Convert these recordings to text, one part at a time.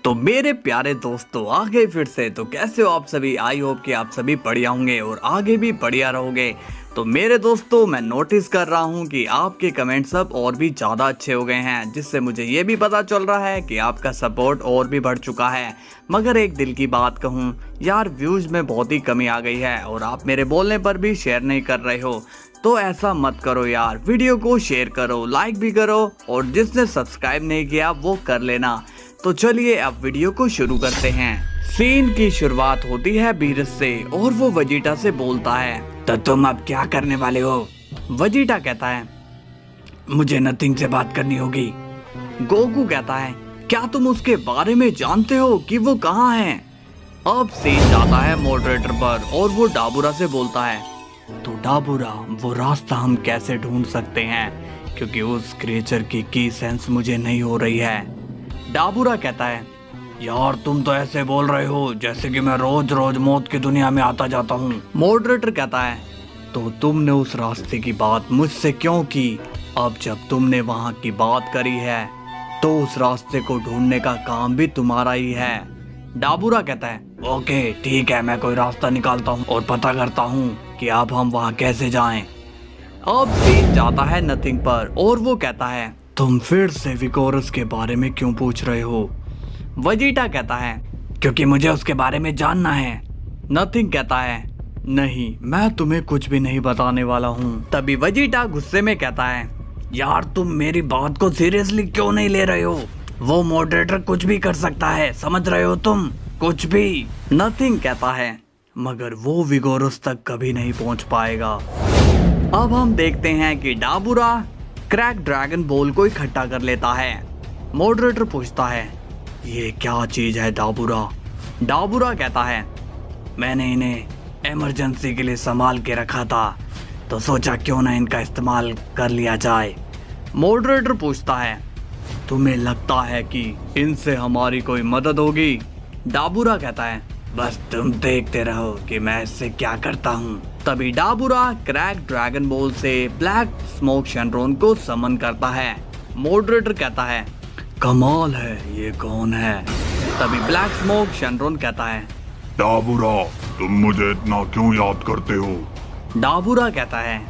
तो मेरे प्यारे दोस्तों आ गए फिर से। तो कैसे हो आप सभी? आई होप कि आप सभी बढ़िया होंगे और आगे भी बढ़िया रहोगे। तो मेरे दोस्तों मैं नोटिस कर रहा हूँ कि आपके कमेंट सब और भी ज़्यादा अच्छे हो गए हैं, जिससे मुझे ये भी पता चल रहा है कि आपका सपोर्ट और भी बढ़ चुका है। मगर एक दिल की बात कहूँ यार, व्यूज़ में बहुत ही कमी आ गई है और आप मेरे बोलने पर भी शेयर नहीं कर रहे हो। तो ऐसा मत करो यार, वीडियो को शेयर करो, लाइक भी करो और जिसने सब्सक्राइब नहीं किया वो कर लेना। तो चलिए अब वीडियो को शुरू करते हैं। सीन की शुरुआत होती है बीरस से और वो वेजिटा से बोलता है, तो तुम अब क्या करने वाले हो? वेजिटा कहता है, मुझे नथिंग से बात करनी होगी। गोकू कहता है, क्या तुम उसके बारे में जानते हो कि वो कहाँ है? अब सीन जाता है मॉडरेटर पर और वो डाबुरा से बोलता है, तो डाबुरा वो रास्ता हम कैसे ढूंढ सकते हैं, क्योंकि उस क्रिएचर की सेंस मुझे नहीं हो रही है। डाबुरा कहता है, यार तुम तो ऐसे बोल रहे हो जैसे कि मैं रोज रोज मौत की दुनिया में आता जाता हूँ। मॉडरेटर कहता है, तो तुमने उस रास्ते की बात मुझसे क्यों की? अब जब तुमने वहाँ की बात करी है तो उस रास्ते को ढूंढने का काम भी तुम्हारा ही है। डाबुरा कहता है, ओके ठीक है, मैं कोई रास्ता निकालता हूँ और पता करता हूँ कि अब हम वहाँ कैसे जाएं। अब सीन जाता है नथिंग पर और वो कहता है, तुम फिर से विकोरस के बारे में क्यों पूछ रहे हो? वेजिटा कहता है, क्योंकि मुझे उसके बारे में जानना है। नथिंग कहता है, नहीं मैं तुम्हें कुछ भी नहीं बताने वाला हूँ। तभी वेजिटा गुस्से में कहता है, यार तुम मेरी बात को सीरियसली क्यों नहीं ले रहे हो? वो मॉडरेटर कुछ भी कर सकता है, समझ रहे हो तुम? कुछ भी। नथिंग कहता है, मगर वो विकोरस तक कभी नहीं पहुँच पाएगा। अब हम देखते हैं कि डाबुरा क्रैक ड्रैगन बॉल को इकट्ठा कर लेता है। मॉडरेटर पूछता है, ये क्या चीज है डाबुरा? डाबुरा कहता है, मैंने इन्हें इमरजेंसी के लिए संभाल के रखा था, तो सोचा क्यों ना इनका इस्तेमाल कर लिया जाए। मॉडरेटर पूछता है, तुम्हें लगता है कि इनसे हमारी कोई मदद होगी? डाबुरा कहता है, बस तुम देखते रहो कि मैं इससे क्या करता हूँ। तभी डाबुरा क्रैक ड्रैगन बॉल से ब्लैक स्मोक शेनरॉन को समन करता है। मॉडरेटर कहता है, कमाल है, ये कौन है? तभी ब्लैक स्मोक शेनरॉन कहता है, डाबुरा तुम मुझे इतना क्यों याद करते हो? डाबुरा कहता है,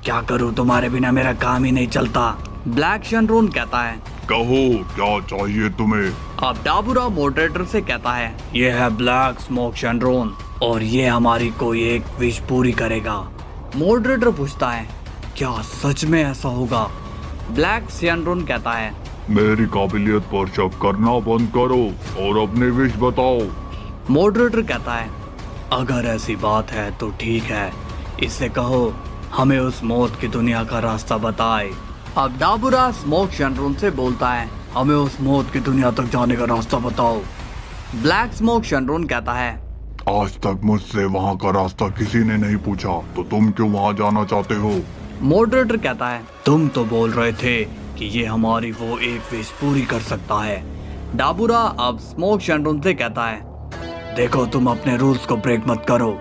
क्या करूँ, तुम्हारे बिना मेरा काम ही नहीं चलता। ब्लैक शेनरॉन कहता है, कहो क्या चाहिए तुम्हें? अब डाबुरा मॉडरेटर से कहता है, ये है ब्लैक स्मोक शेनरॉन और ये हमारी कोई एक विश पूरी करेगा। मॉडरेटर पूछता है, क्या सच में ऐसा होगा? ब्लैक शेनरॉन कहता है, मेरी काबिलियत पर शक करना बंद करो और अपने विश बताओ। मॉडरेटर कहता है, अगर ऐसी बात है तो ठीक है, इससे कहो हमें उस मौत की दुनिया का रास्ता बताए। अब डाबुरा स्मोक शेनरॉन से बोलता है, हमें उस मौत की दुनिया तक जाने का रास्ता बताओ। ब्लैक स्मोक शेनरॉन कहता है, आज तक मुझसे वहाँ का रास्ता किसी ने नहीं पूछा, तो तुम क्यों वहाँ जाना चाहते हो? मॉडरेटर कहता है, तुम तो बोल रहे थे कि ये हमारी वो एक विश पूरी कर सकता है। डाबुरा अब स्मोक शेनरॉन से कहता है, देखो तुम अपने रूल्स को ब्रेक मत करो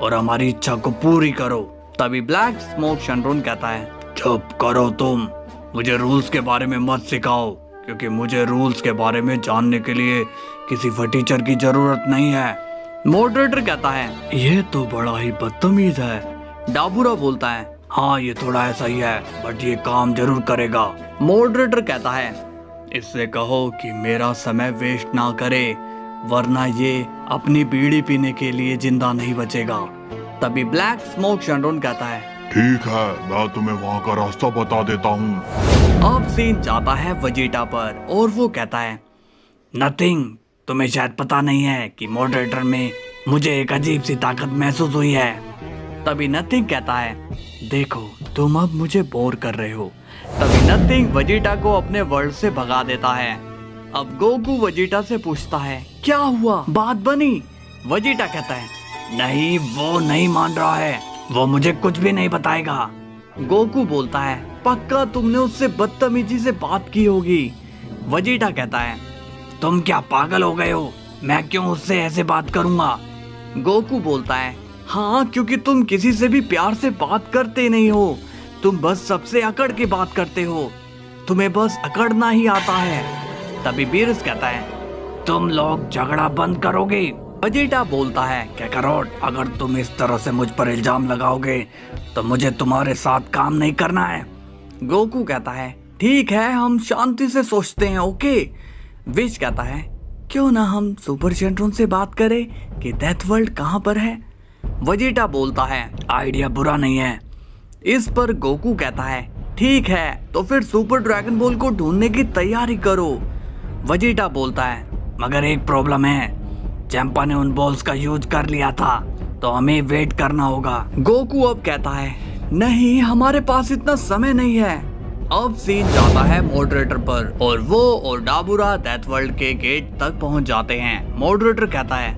और हमारी इच्छा को पूरी करो। तभी ब्लैक स्मोक शेनरॉन कहता है, चुप करो तुम, मुझे रूल्स के बारे में मत सिखाओ, क्योंकि मुझे रूल्स के बारे में जानने के लिए किसी टीचर की जरूरत नहीं है। मॉडरेटर कहता है, ये तो बड़ा ही बदतमीज है। डाबुरा बोलता है, हाँ ये थोड़ा ऐसा ही है, बट ये काम जरूर करेगा। मॉडरेटर कहता है, इससे कहो कि मेरा समय वेस्ट ना करे, वरना ये अपनी बीड़ी पीने के लिए जिंदा नहीं बचेगा। तभी ब्लैक स्मोक शेनरॉन कहता है, ठीक है, मैं तुम्हें वहाँ का रास्ता बता देता हूँ। अब सीन जाता है वेजिटा पर और वो कहता है, नथिंग तुम्हें शायद पता नहीं है कि मॉडरेटर में मुझे एक अजीब सी ताकत महसूस हुई है। तभी नथिंग कहता है, देखो तुम अब मुझे बोर कर रहे हो। तभी नथिंग वेजिटा को अपने वर्ल्ड से भगा देता है। अब गोकू वेजिटा से पूछता है, क्या हुआ, बात बनी? वेजिटा कहता है, नहीं वो नहीं मान रहा है, वो मुझे कुछ भी नहीं बताएगा। गोकू बोलता है, पक्का तुमने उससे बदतमीजी से बात की होगी। वेजिटा कहता है, तुम क्या पागल हो गए हो, मैं क्यों उससे ऐसे बात करूंगा? गोकू बोलता है, हाँ क्योंकि तुम किसी से भी प्यार से बात करते नहीं हो, तुम बस सबसे अकड़ के बात करते हो, तुम्हें बस अकड़ना ही आता है। तभी बीरस कहता है, तुम लोग झगड़ा बंद करोगे? वेजिटा बोलता है काकारोट, अगर तुम इस तरह से मुझ पर इल्जाम लगाओगे तो मुझे तुम्हारे साथ काम नहीं करना है। गोकू कहता है ठीक है, हम शांति से सोचते हैं, ओके। विश कहता है क्यों ना हम सुपर सेंट्रॉन से बात करें कि डेथ वर्ल्ड कहाँ पर है। वेजिटा बोलता है आइडिया बुरा नहीं है। इस पर गोकू कहता है ठीक है, तो फिर सुपर ड्रैगन बॉल को ढूंढने की तैयारी करो। वेजिटा बोलता है मगर एक प्रॉब्लम है, चैंपा ने उन बॉल्स का यूज कर लिया था, तो हमें वेट करना होगा। गोकू अब कहता है नहीं, हमारे पास इतना समय नहीं है। अब सीन जाता है मॉडरेटर पर और वो और डाबुरा डेथ वर्ल्ड के गेट तक पहुंच जाते हैं। मॉडरेटर कहता है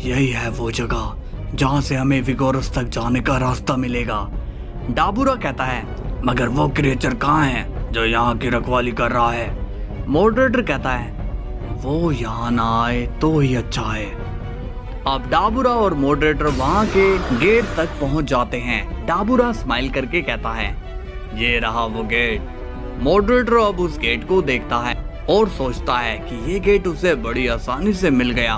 यही है वो जगह जहां से हमें विगोरस तक जाने का रास्ता मिलेगा। डाबुरा कहता है मगर वो क्रिएचर कहाँ है जो यहाँ की रखवाली कर रहा है। मॉडरेटर कहता है वो यहाँ ना आए तो ही अच्छा है। अब डाबुरा और मॉडरेटर वहाँ के गेट तक पहुँच जाते हैं। डाबुरा स्माइल करके कहता है ये रहा वो गेट। मॉडरेटर अब उस गेट को देखता है और सोचता है कि ये गेट उसे बड़ी आसानी से मिल गया,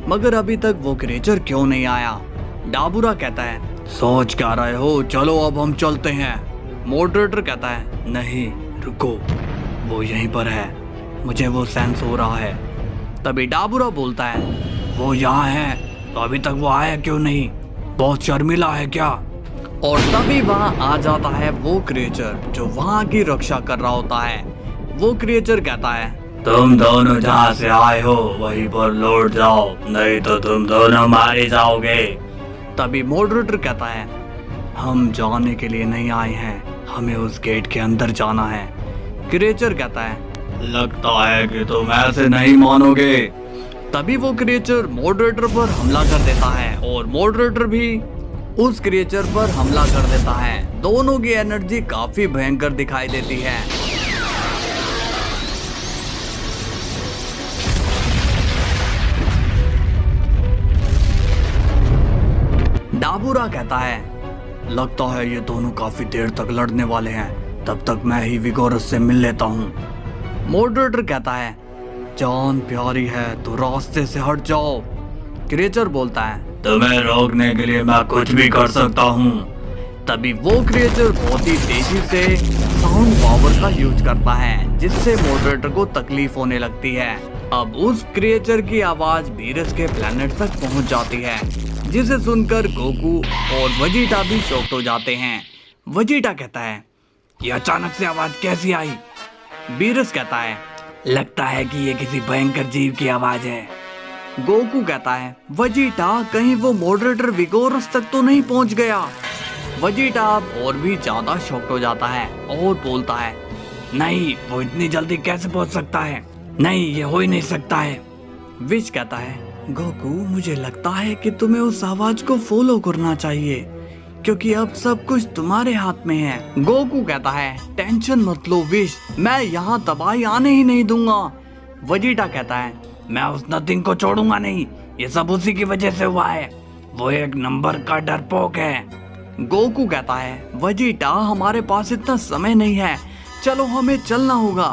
मगर अभी तक वो क्रिएचर क्यों नहीं आया। डाबुरा कहता है सोच क्या रहे हो, चलो अब हम चलते हैं। मॉडरेटर कहता है नहीं रुको, वो यहीं पर है, मुझे वो सेंस हो रहा है। तभी डाबुरा बोलता है वो यहाँ है तो अभी तक वो आया क्यों नहीं, बहुत शर्मिला है क्या। और तभी वहाँ आ जाता है वो क्रिएचर जो वहाँ की रक्षा कर रहा होता है। वो क्रिएचर कहता है तुम दोनों जहाँ से आए हो वहीं पर लौट जाओ, नहीं तो तुम दोनों मारे जाओगे। तभी मॉडरेटर कहता है हम जाने के लिए नहीं आए हैं, हमें उस गेट के अंदर जाना है। क्रिएचर कहता है लगता है कि तुम ऐसे नहीं मानोगे। तभी वो क्रिएचर मॉडरेटर पर हमला कर देता है और मॉडरेटर भी उस क्रिएचर पर हमला कर देता है। दोनों की एनर्जी काफी भयंकर दिखाई देती है। डाबुरा कहता है लगता है ये दोनों काफी देर तक लड़ने वाले हैं, तब तक मैं ही विगोरस से मिल लेता हूँ। मॉडरेटर कहता है जान प्यारी है तो रास्ते से हट जाओ। क्रिएचर बोलता है तुम्हें रोकने के लिए मैं कुछ भी कर सकता हूँ। तभी वो क्रिएचर बहुत ही तेजी से साउंड पावर का यूज करता है, जिससे मॉडरेटर को तकलीफ होने लगती है। अब उस क्रिएचर की आवाज वीरस के प्लेनेट तक पहुंच जाती है, जिसे सुनकर गोकू और वेजिटा भी शॉक्ड हो जाते हैं। वेजिटा कहता है ये अचानक से आवाज कैसी आई। वीरस कहता है लगता है कि ये किसी भयंकर जीव की आवाज है। गोकू कहता है वेजिटा कहीं वो मॉडरेटर विगोरस तक तो नहीं पहुंच गया। वेजिटा अब और भी ज्यादा शॉक्ड हो जाता है और बोलता है नहीं, वो इतनी जल्दी कैसे पहुंच सकता है, नहीं ये हो ही नहीं सकता है। विश कहता है गोकू मुझे लगता है कि तुम्हें उस आवाज को फॉलो करना चाहिए, क्योंकि अब सब कुछ तुम्हारे हाथ में है। गोकू कहता है टेंशन मत लो विश, मैं यहाँ तबाही आने ही नहीं दूंगा। वेजिटा कहता है मैं उस नथिंग को छोड़ूंगा नहीं, ये सब उसी की वजह से हुआ है, वो एक नंबर का डरपोक है। गोकू कहता है वेजिटा हमारे पास इतना समय नहीं है, चलो हमें चलना होगा।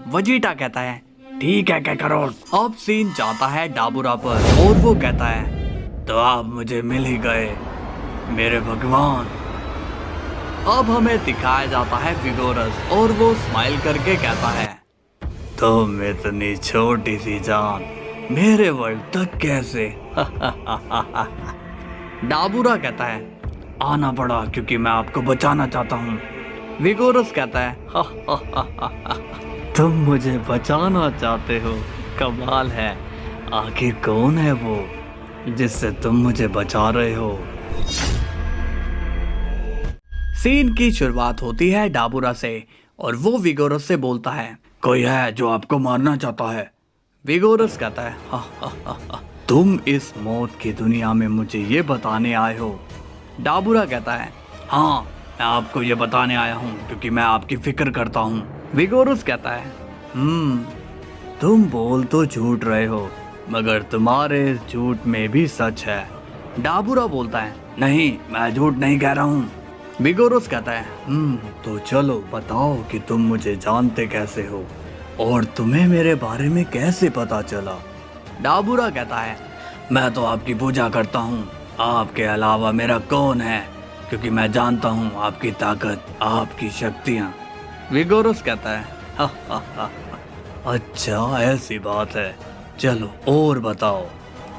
वेजिटा कहता है ठीक है काकारोट। अब सीन जाता है डाबुरा पर और वो कहता है तो आप मुझे मिल ही गए मेरे भगवान। अब हमें दिखाया जाता है विगोरस और वो स्माइल करके कहता है तुम इतनी छोटी सी जान मेरे वर्ल्ड तक कैसे। डाबुरा कहता है आना पड़ा क्योंकि मैं आपको बचाना चाहता हूँ। विगोरस कहता है तुम मुझे बचाना चाहते हो, कमाल है, आखिर कौन है वो जिससे तुम मुझे बचा रहे हो। सीन की शुरुआत होती है डाबुरा से और वो विगोरस से बोलता है कोई है जो आपको मारना चाहता है। विगोरस कहता है हा, तुम इस मौत की दुनिया में मुझे ये बताने आए हो। डाबुरा कहता है हाँ, मैं आपको ये बताने आया हूँ क्योंकि मैं आपकी फिक्र करता हूँ। विगोरस कहता है तुम बोल तो झूठ रहे हो, मगर तुम्हारे झूठ में भी सच है। डाबुरा बोलता है नहीं, मैं झूठ नहीं कह रहा हूँ। विगोरस कहता है तो चलो बताओ कि तुम मुझे जानते कैसे हो और तुम्हें मेरे बारे में कैसे पता चला। डाबूरा कहता है, मैं तो आपकी पूजा करता हूँ, आपके अलावा मेरा कौन है, क्योंकि मैं जानता हूँ आपकी ताकत, आपकी शक्तियाँ। विगोरस कहता है, हा हा हा, अच्छा ऐसी बात है, चलो और बताओ।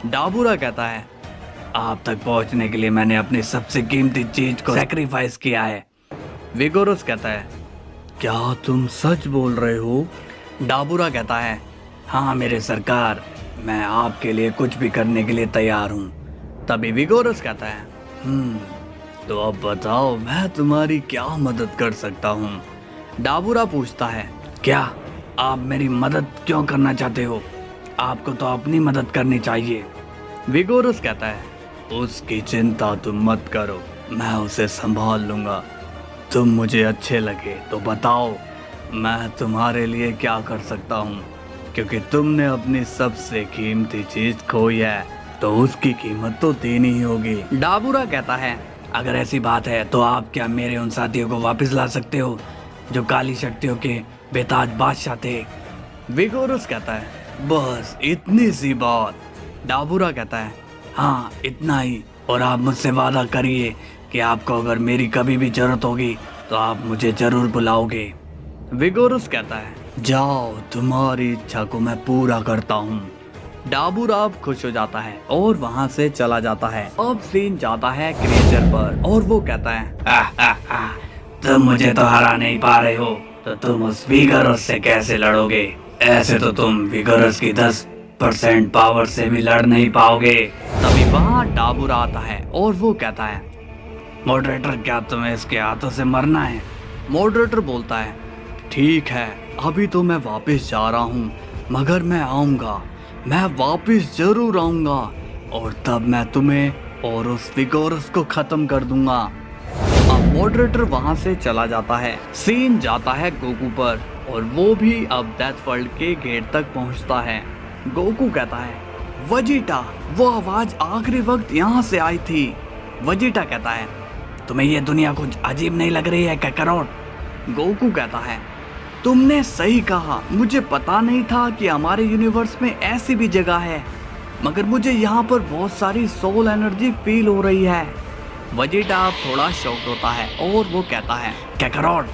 डाबूरा कहता है, आप तक पहुंचने के लिए मैंने अपनी सबसे कीमती चीज को सैक्रिफाइस किया है। विगोरस कहता है, क्या तुम सच बोल रहे हो? डाबूरा कहता है, हाँ मेरे सरकार, मैं आपके लिए कुछ भी करने के लिए तैयार हूँ। तभी विगोरस कहता है, तो अब बताओ मैं तुम्हारी क्या मदद कर सकता हूँ? डाबूरा पूछता है, क्या आप मेरी मदद क्यों करना चाहते हो? आपको तो अपनी मदद करनी चाहिए। विगोरस कहता है, उसकी चिंता तुम मत करो, मैं उसे संभाल लूंगा। तुम मुझे अच्छे लगे तो बताओ मैं तुम्हारे लिए क्या कर सकता हूँ, क्योंकि तुमने अपनी सबसे कीमती चीज खोई है तो उसकी कीमत तो देनी ही होगी। डाबूरा कहता है, अगर ऐसी बात है तो आप क्या मेरे उन साथियों को वापस ला सकते हो जो काली शक्तियों के बेताज बादशाह थे? विगोरस कहता है, बस इतनी सी बात? डाबूरा कहता है, हाँ इतना ही, और आप मुझसे वादा करिए कि आपको अगर मेरी कभी भी जरूरत होगी तो आप मुझे जरूर बुलाओगे। विगोरस कहता है, जाओ तुम्हारी इच्छा को मैं पूरा करता हूँ। डाबूरा अब खुश हो जाता है और वहाँ से चला जाता है। अब सीन जाता है क्रिएचर पर और वो कहता है, तुम मुझे तो हरा नहीं पा रहे हो तो तुम उस विगोरस से कैसे लड़ोगे? ऐसे तो तुम विगोरस की 10% पावर से भी लड़ नहीं पाओगे। तभी वहाँ डाबूरा आता है और वो कहता है, मॉडरेटर क्या तुम्हें इसके हाथों से मरना है? मॉडरेटर बोलता है, ठीक है अभी तो मैं वापस जा रहा हूँ, मगर मैं आऊँगा, मैं वापस जरूर आऊँगा और तब मैं तुम्हें और उस विगोरस को खत्म कर दूंगा। अब मॉडरेटर वहाँ से चला जाता है। सीन जाता है गोकू पर और वो भी अब डेथ वर्ल्ड के गेट तक पहुँचता है। गोकू कहता है, वजीटा, वो आवाज आखिरी वक्त यहाँ से आई थी। वजीटा कहता है, तुम्हें ये दुनिया कुछ अजीब नहीं लग रही है काकारोट? गोकू कहता है, तुमने सही कहा, मुझे पता नहीं था कि हमारे यूनिवर्स में ऐसी भी जगह है, मगर मुझे यहाँ पर बहुत सारी सोल एनर्जी फील हो रही है। वजीटा अब थोड़ा शॉक होता है और वो कहता है, काकारोट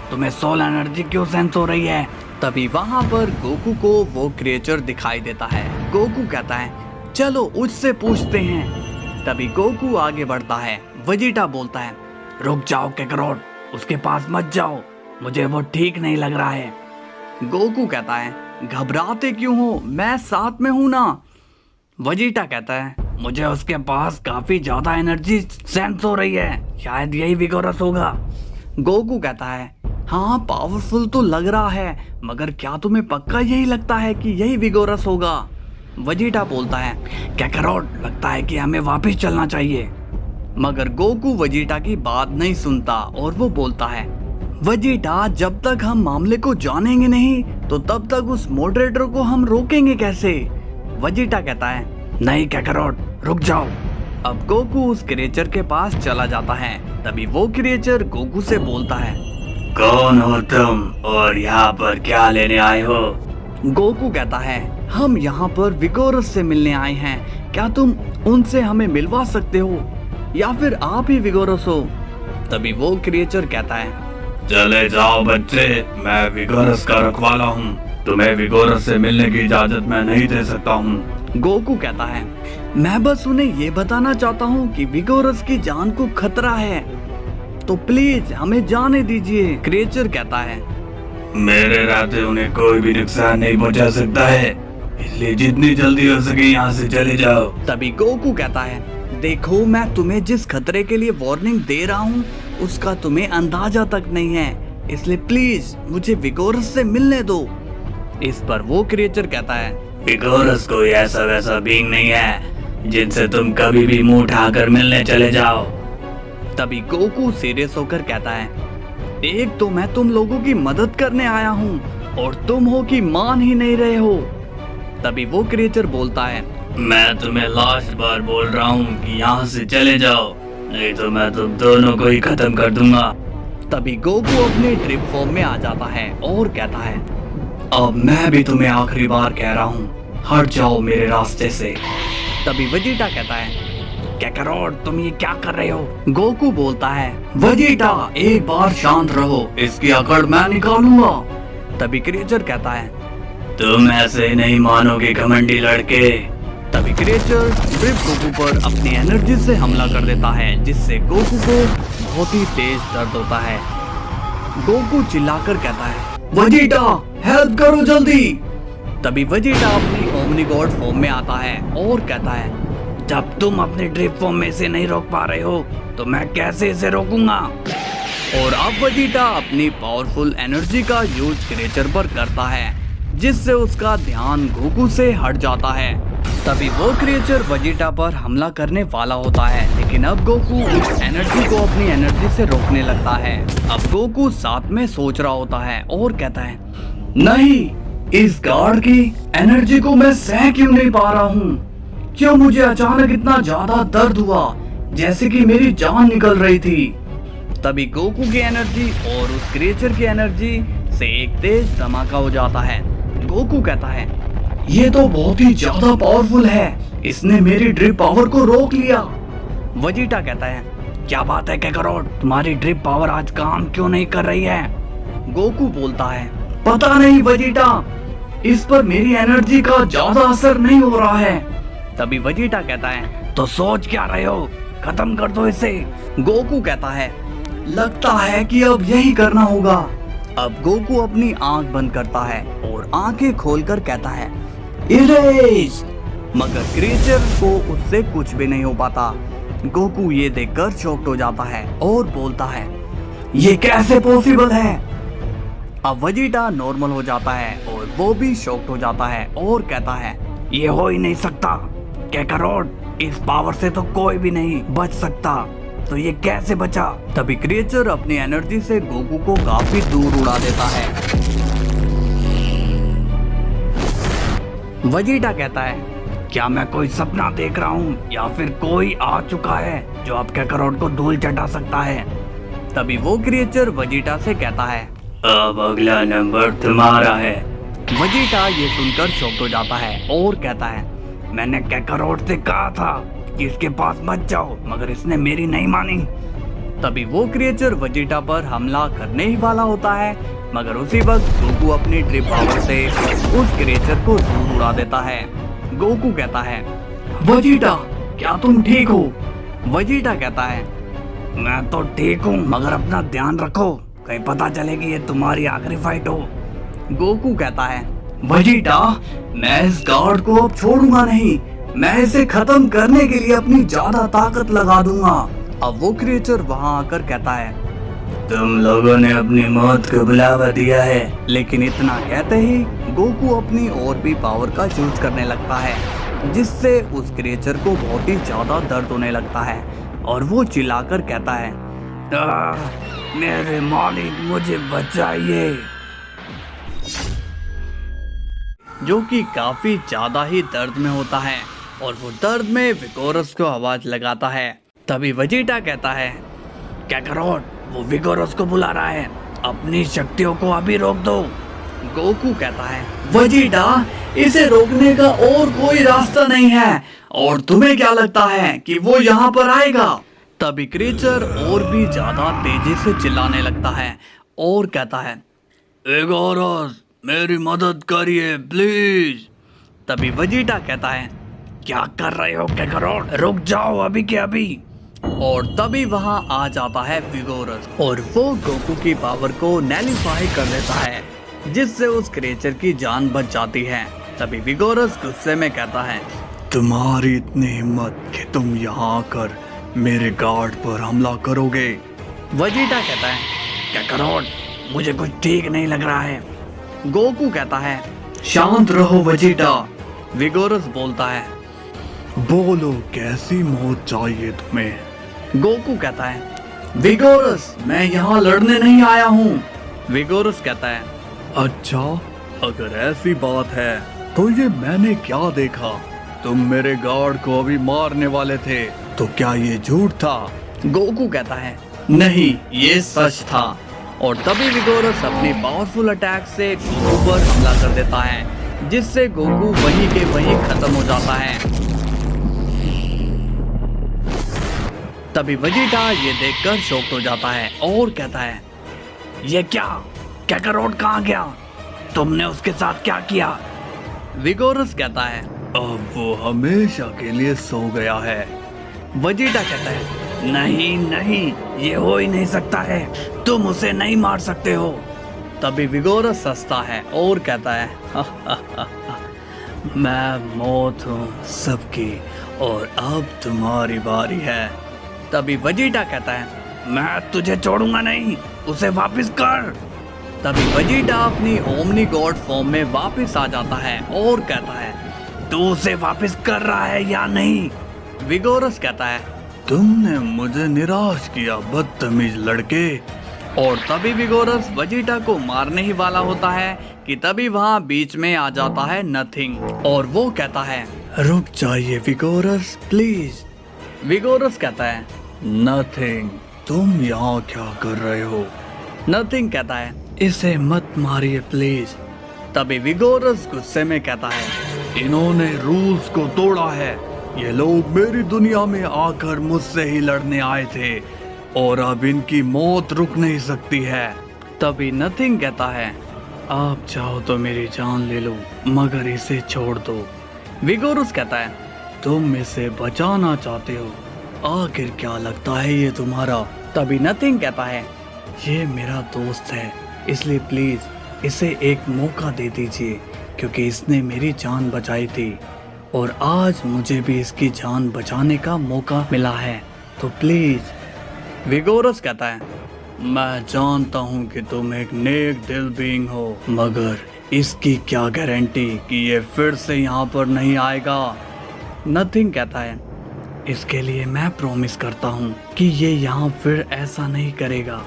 तुम्हें सोल एनर्जी क्यों सेंस हो रही है? तभी वहाँ पर गोकू को वो क्रिएचर दिखाई देता है। गोकू कहता है, चलो उससे पूछते हैं। तभी गोकू आगे बढ़ता है। वजीटा बोलता है, रुक जाओ काकारोट, उसके पास मत जाओ, मुझे वो ठीक नहीं लग रहा है। गोकू कहता है, घबराते क्यों हो, मैं साथ में हूं ना। वजीटा कहता है, मुझे उसके पास काफी ज्यादा एनर्जी सेंस हो रही है, शायद यही विगोरस होगा। गोकू कहता है, हाँ पावरफुल तो लग रहा है, मगर क्या तुम्हें पक्का यही लगता है कि यही विगोरस होगा? वजीटा बोलता है, काकारोट लगता है कि हमें वापस चलना चाहिए। मगर गोकू वजीटा की बात नहीं सुनता और वो बोलता है, वजीटा जब तक हम मामले को जानेंगे नहीं तो तब तक उस मॉडरेटर को हम रोकेंगे कैसे? वजीटा कहता है, नहीं काकारोट रुक जाओ। अब गोकू उस क्रिएचर के पास चला जाता है। तभी वो क्रिएचर गोकू से बोलता है, कौन हो तुम और यहाँ पर क्या लेने आए हो? गोकू कहता है, हम यहाँ पर विगोरस से मिलने आए हैं, क्या तुम उनसे हमें मिलवा सकते हो या फिर आप ही विगोरस हो? तभी वो क्रिएचर कहता है, चले जाओ बच्चे, मैं विगोरस का रखवाला हूँ, तुम्हें विगोरस से मिलने की इजाजत मैं नहीं दे सकता हूँ। गोकू कहता है, मैं बस उन्हें ये बताना चाहता हूँ कि विगोरस की जान को खतरा है, तो प्लीज हमें जाने दीजिए। क्रिएचर कहता है, मेरे रहते उन्हें कोई भी नुकसान नहीं पहुंचा सकता है, इसलिए जितनी जल्दी हो सके यहाँ से चले जाओ। तभी गोकू कहता है, देखो मैं तुम्हें जिस खतरे के लिए वार्निंग दे रहा हूँ उसका तुम्हें अंदाजा तक नहीं है, इसलिए प्लीज मुझे विगोरस से मिलने दो। इस पर वो क्रिएचर कहता है, विगोरस कोई ऐसा वैसा बीइंग नहीं है जिनसे तुम कभी भी मुंह उठाकर मिलने चले जाओ। तभी गोकू सीरियस होकर कहता है, एक तो मैं तुम लोगों की मदद करने आया हूँ और तुम हो कि मान ही नहीं रहे हो। तभी वो क्रिएचर बोलता है, मैं तुम्हें लास्ट बार बोल रहा हूँ कि यहाँ से चले जाओ, नहीं तो मैं तुम दोनों को ही खत्म कर दूंगा। तभी गोकू अपने ड्रिप फॉर्म में आ जाता है और कहता है, अब मैं भी तुम्हें आखिरी बार कह रहा हूँ, हट जाओ मेरे रास्ते से। तभी वेजिटा कहता है, काकारोट तुम ये क्या कर रहे हो? गोकू बोलता है, वेजिटा एक बार शांत रहो, इसकी अकड़ मैं निकालूंगा। तभी क्रिएचर कहता है, तुम ऐसे नहीं मानोगे घमंडी लड़के। तभी क्रिएचर ड्रिप गोकू पर अपनी एनर्जी से हमला कर देता है, जिससे गोकू को बहुत ही तेज दर्द होता है। गोकू चिल्लाकर कहता है, वेजिटा हेल्प करो जल्दी। तभी वेजिटा अपनी ओमनी गॉड फॉर्म में आता है और कहता है, जब तुम अपने ड्रिप फॉर्म में से नहीं रोक पा रहे हो तो मैं कैसे इसे रोकूंगा। और अब वेजिटा अपनी पावरफुल एनर्जी का यूज क्रिएचर पर करता है, जिससे उसका ध्यान गोकू से हट जाता है। तभी वो क्रिएचर वेजिटा पर हमला करने वाला होता है, लेकिन अब गोकू उस एनर्जी को अपनी एनर्जी से रोकने लगता है। अब गोकू साथ में सोच रहा होता है और कहता है, नहीं, इस गार्ड की एनर्जी को मैं सह क्यों नहीं पा रहा हूँ? क्यों मुझे अचानक इतना ज्यादा दर्द हुआ, जैसे कि मेरी जान निकल रही थी। तभी गोकू की एनर्जी और उस क्रिएचर की एनर्जी से एक तेज धमाका हो जाता है। गोकू कहता है, ये तो बहुत ही ज्यादा पावरफुल है, इसने मेरी ड्रिप पावर को रोक लिया। वेजिटा कहता है, क्या बात है काकारोट, तुम्हारी ड्रिप पावर आज काम क्यों नहीं कर रही है? गोकू बोलता है, पता नहीं वेजिटा, इस पर मेरी एनर्जी का ज्यादा असर नहीं हो रहा है। तभी वेजिटा कहता है, तो सोच क्या रहे हो, खत्म कर दो इसे। गोकू कहता है, लगता है कि अब यही करना होगा। अब गोकू अपनी आंख बंद करता है और आंखें खोलकर कहता है, इरेज। मगर क्रिएचर को उससे कुछ भी नहीं हो पाता। गोकू ये देखकर शॉक्ड हो जाता है और बोलता है, ये कैसे पॉसिबल है? अब वेजिटा नॉर्मल हो जाता है और वो भी शॉक्ड हो जाता है और कहता है, ये हो ही नहीं सकता काकारोट, इस पावर से तो कोई भी नहीं बच सकता, तो ये कैसे बचा? तभी क्रिएचर अपनी एनर्जी से गोकू को काफी दूर उड़ा देता है। वेजिटा कहता है, क्या मैं कोई सपना देख रहा हूँ या फिर कोई आ चुका है जो अब काकारोट को धूल चटा सकता है? तभी वो क्रिएचर वेजिटा से कहता है, अब अगला नंबर तुम्हारा है। वेजिटा ये सुनकर शॉक्ड हो जाता है और कहता है, मैंने काकारोट से कहा था कि इसके पास मत जाओ, मगर इसने मेरी नहीं मानी। तभी वो क्रिएचर वेजिटा पर हमला करने ही वाला होता है, मगर उसी वक्त गोकू अपनी ड्रिप पावर से उस क्रिएचर को दूर उड़ा देता है। गोकू कहता है, वेजिटा क्या तुम ठीक हो? वेजिटा कहता है, मैं तो ठीक हूँ, मगर अपना ध्यान रखो, कहीं पता चले कि ये तुम्हारी आखिरी फाइट हो। गोकू कहता है, वेजिटा मैं इस गार्ड को अब छोड़ूंगा नहीं, मैं इसे खत्म करने के लिए अपनी ज्यादा ताकत लगा दूंगा। अब वो क्रिएचर वहां आकर कहता है, तुम लोगों ने अपनी मौत को बुलावा दिया है। लेकिन इतना कहते ही गोकू अपनी और भी पावर का यूज करने लगता है, जिससे उस क्रिएचर को बहुत ही ज्यादा दर्द होने लगता है और वो चिल्लाकर कहता है, मेरे मालिक मुझे बचाइए। जो कि काफी ज्यादा ही दर्द में होता है और वो दर्द में विगोरस को आवाज लगाता है। तभी वेजिटा कहता है, काकारोट वो विगोरस को बुला रहा है, अपनी शक्तियों को अभी रोक दो। गोकू कहता है, वेजिटा इसे रोकने का और कोई रास्ता नहीं है, और तुम्हें क्या लगता है कि वो यहाँ पर आएगा? तभी क्रिएचर और भी ज्यादा तेजी से चिल्लाने लगता है और कहता है, विगोरस मेरी मदद करिए प्लीज। तभी वेजिटा कहता है, क्या कर रहे हो काकारोट, रुक जाओ अभी के अभी। और तभी वहां आ जाता है विगोरस और वो गोकू की पावर को नैलिफाई कर देता है, जिससे उस क्रिएचर की जान बच जाती है। तभी विगोरस गुस्से में कहता है, तुम्हारी इतनी हिम्मत कि तुम यहाँ आकर मेरे गार्ड पर हमला करोगे? वेजिटा कहता है, काकारोट मुझे कुछ ठीक नहीं लग रहा है। गोकू कहता है, शांत रहो वेजिटा। विगोरस बोलता है, बोलो कैसी मौत चाहिए तुम्हें? गोकू कहता है, विगोरस मैं यहाँ लड़ने नहीं आया हूँ। विगोरस कहता है, अच्छा अगर ऐसी बात है तो ये मैंने क्या देखा, तुम मेरे गार्ड को अभी मारने वाले थे, तो क्या ये झूठ था? गोकू कहता है, नहीं ये सच था। और तभी विगोरस अपनी पावरफुल अटैक से गोकू पर हमला कर देता है, जिससे गोकू वहीं के वहीं खत्म हो जाता है। तभी वेजिटा ये देखकर शॉक्ड हो जाता है और कहता है, ये क्या, कैकारोट कहाँ गया? तुमने उसके साथ क्या किया? विगोरस कहता है, अब वो हमेशा के लिए सो गया है। वेजिटा कहता है, नहीं नहीं, ये हो ही नहीं सकता है, तुम उसे नहीं मार सकते हो। तभी विगोरस हंसता है और कहता है, मैं मौत हूँ सबकी और अब तुम्हारी बारी है। तभी वेजिटा कहता है, मैं तुझे छोड़ूंगा नहीं, उसे वापस कर। तभी वेजिटा अपनी ओमनी गॉड फॉर्म में वापस आ जाता है और कहता है, तू उसे वापस कर रहा है या नहीं? विगोरस कहता है, तुमने मुझे निराश किया बदतमीज लड़के। और तभी विगोरस वेजिटा को मारने ही वाला होता है कि तभी वहाँ बीच में आ जाता है नथिंग और वो कहता है, रुक जाइए विगोरस प्लीज। विगोरस कहता है, नथिंग, तुम यहाँ क्या कर रहे हो? नथिंग कहता है, इसे मत मारिए प्लीज। तभी विगोरस गुस्से में कहता है, इन्होंने रूल्स को तोड़ा है, ये लोग मेरी दुनिया में आकर मुझसे ही लड़ने आए थे और अब इनकी मौत रुक नहीं सकती है। तभी नथिंग कहता है, आप चाहो तो मेरी जान ले लो मगर इसे छोड़ दो। विगोरस कहता है, तुम इसे बचाना चाहते हो, आखिर क्या लगता है ये तुम्हारा? तभी नथिंग कहता है, ये मेरा दोस्त है इसलिए प्लीज इसे एक मौका दे दीजिए क्योंकि इसने मेरी जान बचाई थी और आज मुझे भी इसकी जान बचाने का मौका मिला है, तो प्लीज। विगोरस कहता है, मैं जानता हूँ कि तुम एक नेक दिल बीइंग हो मगर इसकी क्या गारंटी कि ये फिर से यहाँ पर नहीं आएगा? नथिंग कहता है, इसके लिए मैं प्रॉमिस करता हूँ कि ये यहाँ फिर ऐसा नहीं करेगा।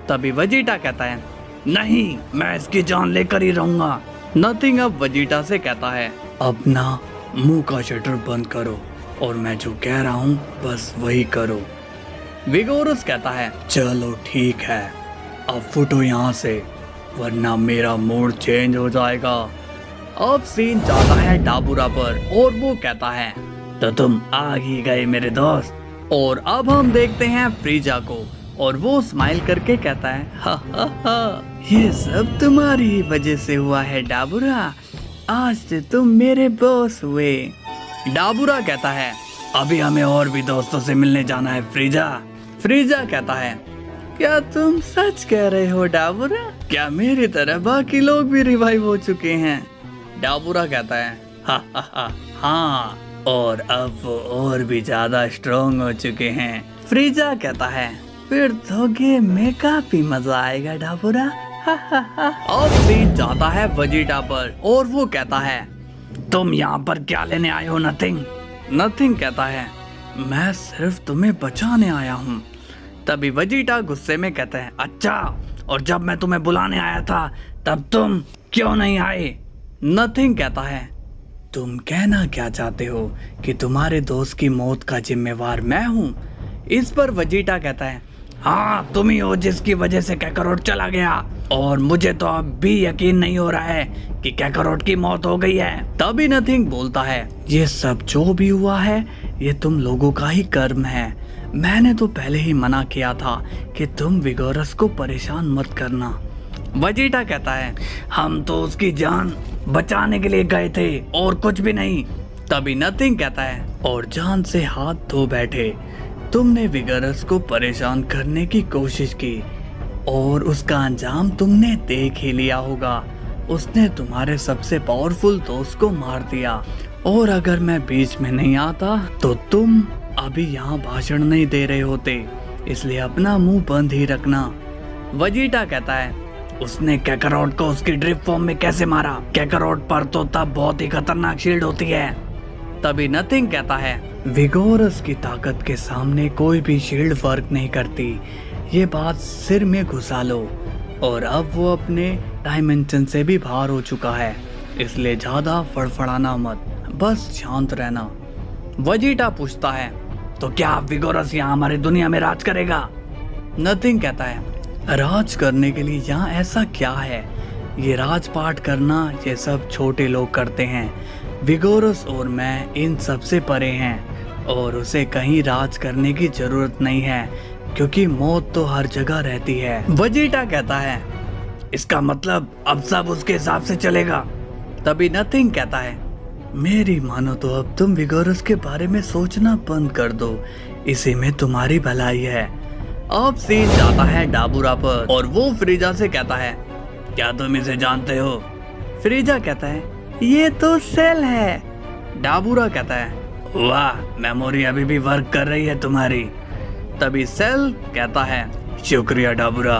तभी वेजिटा कहता है, नहीं, मैं इसकी जान लेकर ही रहूंगा। नथिंग अब वेजिटा से कहता है, अपना मुंह का शटर बंद करो और मैं जो कह रहा हूँ बस वही करो। विगोरस कहता है, चलो ठीक है, अब फुटो यहाँ से वरना मेरा मूड चेंज हो जाएगा। अब सीन जाता है डाबुरा पर और वो कहता है, तो तुम आ ही गए मेरे दोस्त। और अब हम देखते हैं फ्रीजा को और वो स्माइल करके कहता है, हा हा हा, ये सब तुम्हारी ही वजह से हुआ है डाबुरा, आज से तुम मेरे बॉस हुए। डाबुरा कहता है, अभी हमें और भी दोस्तों से मिलने जाना है फ्रीजा। फ्रीजा कहता है, क्या तुम सच कह रहे हो डाबुरा? क्या मेरी तरह बाकी लोग भी रिवाइव हो चुके हैं? डाबुरा कहता है, हा हा हा, हाँ, और अब वो और भी ज्यादा स्ट्रॉन्ग हो चुके हैं। फ्रीजा कहता है, फिर तो गेम में काफी मजा आएगा डाबुरा। अब सीन जाता है वेजिटा पर और वो कहता है, तुम यहाँ पर क्या लेने आए हो नथिंग? नथिंग कहता है, मैं सिर्फ तुम्हें बचाने आया हूँ। तभी वेजिटा गुस्से में कहता है, अच्छा, और जब मैं तुम्हें बुलाने आया था तब तुम क्यों नहीं आए? नथिंग कहता है, तुम कहना क्या चाहते हो कि तुम्हारे दोस्त की मौत का जिम्मेवार मैं हूँ? इस पर वेजिटा कहता है, हाँ, तुम ही हो जिसकी वजह से कैकारोट चला गया और मुझे तो अब भी यकीन नहीं हो रहा है कि कैकारोट की मौत हो गई है। तभी नथिंग बोलता है, ये सब जो भी हुआ है ये तुम लोगों का ही कर्म है। मैंने तो पहले ही मना किया था कि तुम विगोरस को परेशान मत करना। वेजिटा कहता है, हम तो उसकी जान बचाने के लिए गए थे और कुछ भी नहीं। तभी नथिंग कहता है, और जान से हाथ धो बैठे, तुमने विगोरस को परेशान करने की कोशिश की और उसका अंजाम तुमने देख ही लिया होगा। उसने तुम्हारे सबसे पावरफुल दोस्त को मार दिया और अगर मैं बीच में नहीं आता तो तुम अभी यहाँ भाषण नहीं दे रहे होते, इसलिए अपना मुंह बंद ही रखना। वेजिटा कहता है, उसने कैकारोट को उसकी ड्रिफ्ट फॉर्म में कैसे मारा? कैकारोट पर तो तब बहुत ही खतरनाक शील्ड होती है। तभी नथिंग कहता है, विगोरस की ताकत के सामने कोई भी शील्ड फर्क नहीं करती, ये बात सिर में घुसा लो। और अब वो अपने डायमेंशन से भी बाहर हो चुका है, इसलिए ज्यादा फड़फड़ाना मत, बस शांत रहना। वेजिटा पूछता है, तो क्या विगोरस यहाँ हमारी दुनिया में राज करेगा? नथिंग कहता है, राज करने के लिए यहाँ ऐसा क्या है? ये राजपाट करना ये सब छोटे लोग करते हैं। विगोरस और मैं इन सब से परे हैं और उसे कहीं राज करने की जरूरत नहीं है क्योंकि मौत तो हर जगह रहती है। वेजिटा कहता है, इसका मतलब अब सब उसके हिसाब से चलेगा। तभी नथिंग कहता है, मेरी मानो तो अब तुम विगोरस के बारे में सोचना बंद कर दो, इसी में तुम्हारी भलाई है। अब सीन जाता है डाबूरा पर और वो फ्रीजा से कहता है, क्या तुम इसे जानते हो? फ्रीजा कहता है, ये तो सेल है। डाबूरा कहता है, वाह, मेमोरी अभी भी वर्क कर रही है तुम्हारी। तभी सेल कहता है, शुक्रिया डाबूरा,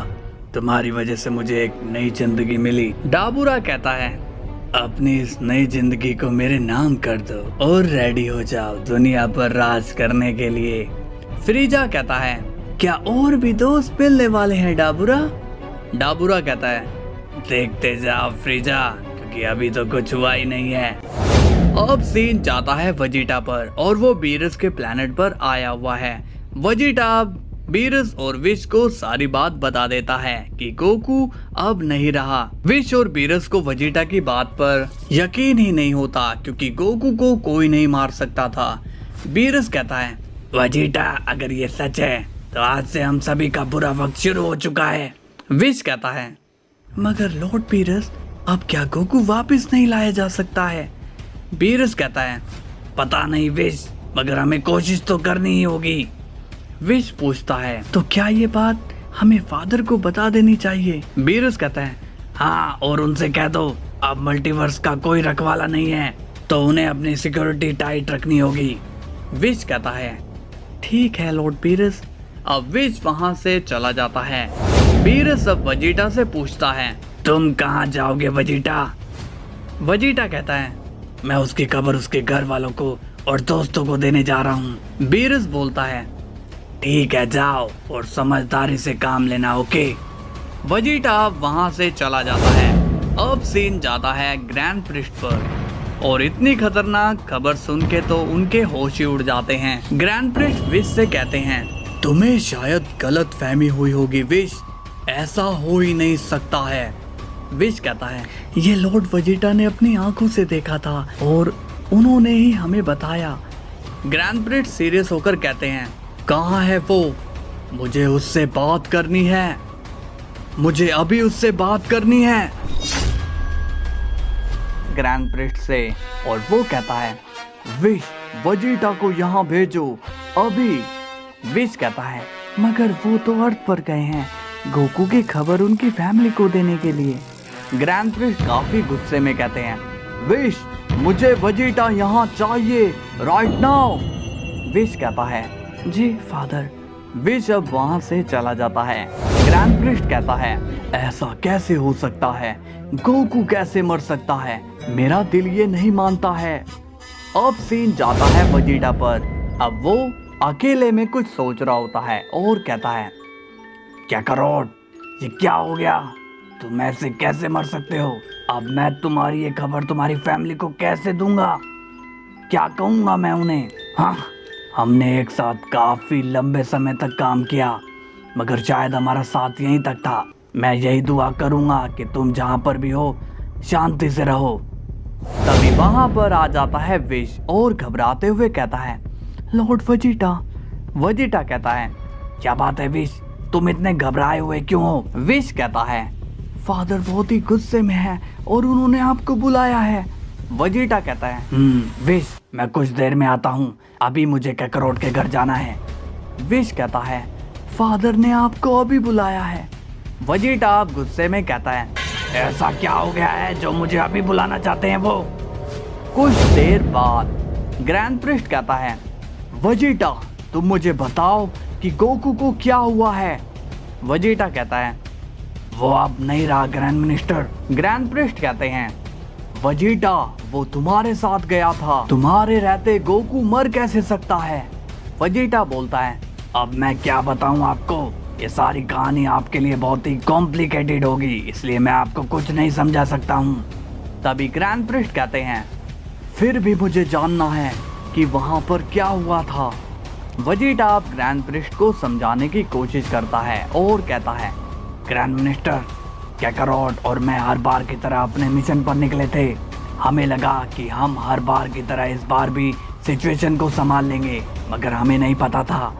तुम्हारी वजह से मुझे एक नई जिंदगी मिली। डाबूरा कहता है, अपनी इस नई जिंदगी को मेरे नाम कर दो और रेडी हो जाओ दुनिया पर राज करने के लिए। फ्रीजा कहता है, क्या और भी दोस्त मिलने वाले हैं डाबूरा? डाबूरा कहता है, देखते जाओ फ्रीजा, क्योंकि अभी तो कुछ हुआ ही नहीं है। अब सीन जाता है वेजिटा पर और वो बीरस के प्लेनेट पर आया हुआ है। वेजिटा बीरस और विश को सारी बात बता देता है कि गोकू अब नहीं रहा। विश और बीरस को वेजिटा की बात पर यकीन ही नहीं होता क्योंकि गोकू को कोई नहीं मार सकता था। बीरस कहता है, वेजिटा, अगर ये सच है तो आज से हम सभी का बुरा वक्त शुरू हो चुका है। विश कहता है, मगर लॉर्ड बीरस, अब क्या गोकू वापस नहीं लाया जा सकता है? बीरस कहता है, पता नहीं विश, मगर हमें कोशिश तो करनी ही होगी। विश पूछता है, तो क्या ये बात हमें फादर को बता देनी चाहिए? बीरस कहता है, हाँ, और उनसे कह दो अब मल्टीवर्स का कोई रखवाला नहीं है, तो उन्हें अपनी सिक्योरिटी टाइट रखनी होगी। विश कहता है, ठीक है लॉर्ड बीरस। अब विश वहां से चला जाता है। बीरस अब वेजिटा से पूछता है, तुम कहाँ जाओगे वेजिटा? वेजिटा कहता है, मैं उसकी खबर उसके घर वालों को और दोस्तों को देने जा रहा हूँ। बीरस बोलता है, ठीक है, जाओ और समझदारी से काम लेना, ओके। वेजिटा वहां से चला जाता है। अब सीन जाता है ग्रैंड प्रिस्ट पर और इतनी खतरनाक खबर सुन के तो उनके होश ही उड़ जाते हैं। ग्रैंड प्रिस्ट विश से कहते हैं, तुम्हें शायद गलत फहमी हुई होगी विश, ऐसा हो ही नहीं सकता है। विश कहता है, ये लॉर्ड वेजिटा ने अपनी आंखों से देखा था और उन्होंने ही हमें बताया। ग्रैंड प्रिस्ट सीरियस होकर कहते हैं, कहाँ है वो? मुझे उससे बात करनी है, मुझे अभी उससे बात करनी है। ग्रैंड प्रिस्ट से और वो कहता है, विश, वेजिटा को यहाँ भेजो अभी। विश कहता है, मगर वो तो अर्थ पर गए हैं गोकू की खबर उनकी फैमिली को देने के लिए। ग्रैंड प्रिस्ट काफी गुस्से में कहते हैं, विश, मुझे वेजिटा यहाँ चाहिए राइट नाउ। विश कहता है, जी फादर। विश अब वहां से चला जाता है। ग्रैंड प्रिस्ट कहता है, ऐसा कैसे हो सकता है? गोकू कैसे मर सकता है? मेरा दिल ये नहीं मानता है। अब सीन जाता है वेजिटा पर। अब वो अकेले में कुछ सोच रहा होता है और कहता है, क्या करोड़, ये क्या हो गया? तुम ऐसे कैसे मर सकते हो? अब मैं तुम्हारी ये खबर तुम्हारी फैमिली को कैसे दूंगा? क्या कहूंगा मैं उन्हें? हाँ, हमने एक साथ काफी लंबे समय तक काम किया, मगर शायद हमारा साथ यहीं तक था। मैं यही दुआ करूंगा कि तुम जहां पर भी हो शांति से रहो। तभी वहां पर आ जाता है विश और घबराते हुए कहता है, लॉर्ड वेजिटा। वेजिटा कहता है, क्या बात है विश, तुम इतने घबराए हुए क्यों हो? विश कहता है, फादर बहुत ही गुस्से में है और उन्होंने आपको बुलाया है। वेजिटा कहता है, विश, मैं कुछ देर में आता हूँ, अभी मुझे कैकरोट के घर जाना है। विश कहता है, फादर ने आपको अभी बुलाया है। वेजिटा गुस्से में कहता है, ऐसा क्या हो गया है जो मुझे अभी बुलाना चाहते हैं वो? कुछ देर बाद ग्रैंड प्रिस्ट कहता है, वेजिटा, तुम मुझे बताओ कि गोकू को क्या हुआ है? वेजिटा कहता है, वो अब नहीं रहा ग्रैंड मिनिस्टर। ग्रैंड प्रिस्ट कहते हैं, वेजिटा, वो तुम्हारे साथ गया था, तुम्हारे रहते गोकू मर कैसे सकता है? वेजिटा बोलता है, अब मैं क्या बताऊं आपको, ये सारी कहानी आपके लिए बहुत ही कॉम्प्लिकेटेड होगी, इसलिए मैं आपको कुछ नहीं समझा सकता हूँ। तभी ग्रैंड प्रिस्ट कहते हैं, फिर भी मुझे जानना है कि वहाँ पर क्या हुआ था। वेजिटा ग्रैंड प्रिस्ट को समझाने की कोशिश करता है और कहता है, ग्रैंड मिनिस्टर, कैकारोट और मैं हर बार की तरह अपने मिशन पर निकले थे। हमें लगा कि हम हर बार की तरह इस बार भी सिचुएशन को संभाल लेंगे, मगर हमें नहीं पता था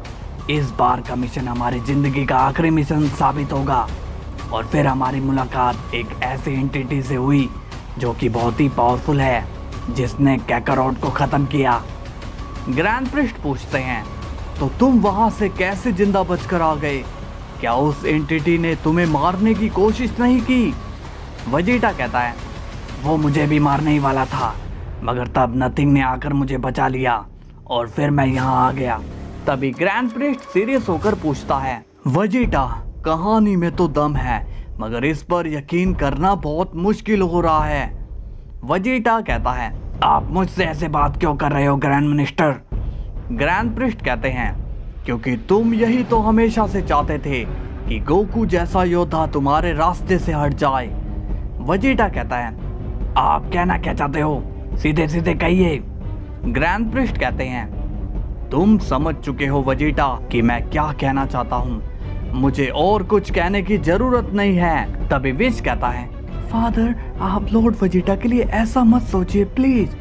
इस बार का मिशन हमारी ज़िंदगी का आखिरी मिशन साबित होगा। और फिर हमारी मुलाकात एक ऐसी एंटिटी से हुई जो कि बहुत ही पावरफुल है, जिसने कैकारोट को ख़त्म किया। ग्रैंड प्रिस्ट पूछते हैं, तो तुम वहाँ से कैसे जिंदा बचकर आ गए? क्या उस एंटिटी ने तुम्हें मारने की कोशिश नहीं की? वेजिटा कहता है, वो मुझे भी मारने ही वाला था, मगर तब नथिंग ने आकर मुझे बचा लिया और फिर मैं यहाँ आ गया। तभी ग्रैंड प्रिस्ट सीरियस होकर पूछता है, वेजिटा, कहानी में तो दम है, मगर इस पर यकीन करना बहुत मुश्किल हो रहा है। वेजिटा कहता है, आप मुझसे ऐसे बात क्यों कर रहे हो ग्रैंड मिनिस्टर? ग्रैंड प्रिस्ट कहते हैं, क्योंकि तुम यही तो हमेशा से चाहते थे कि गोकू जैसा योद्धा तुम्हारे रास्ते से हट जाए। वेजिटा कहता है, आप कहना क्या चाहते हो? सीधे सीधे कहिए। ग्रैंड प्रिस्ट कहते हैं, तुम समझ चुके हो वेजिटा कि मैं क्या कहना चाहता हूँ, मुझे और कुछ कहने की जरूरत नहीं है। तभी विश कहता है, फादर आप लॉर्ड वेजिटा के लिए ऐसा मत सोचिए प्लीज।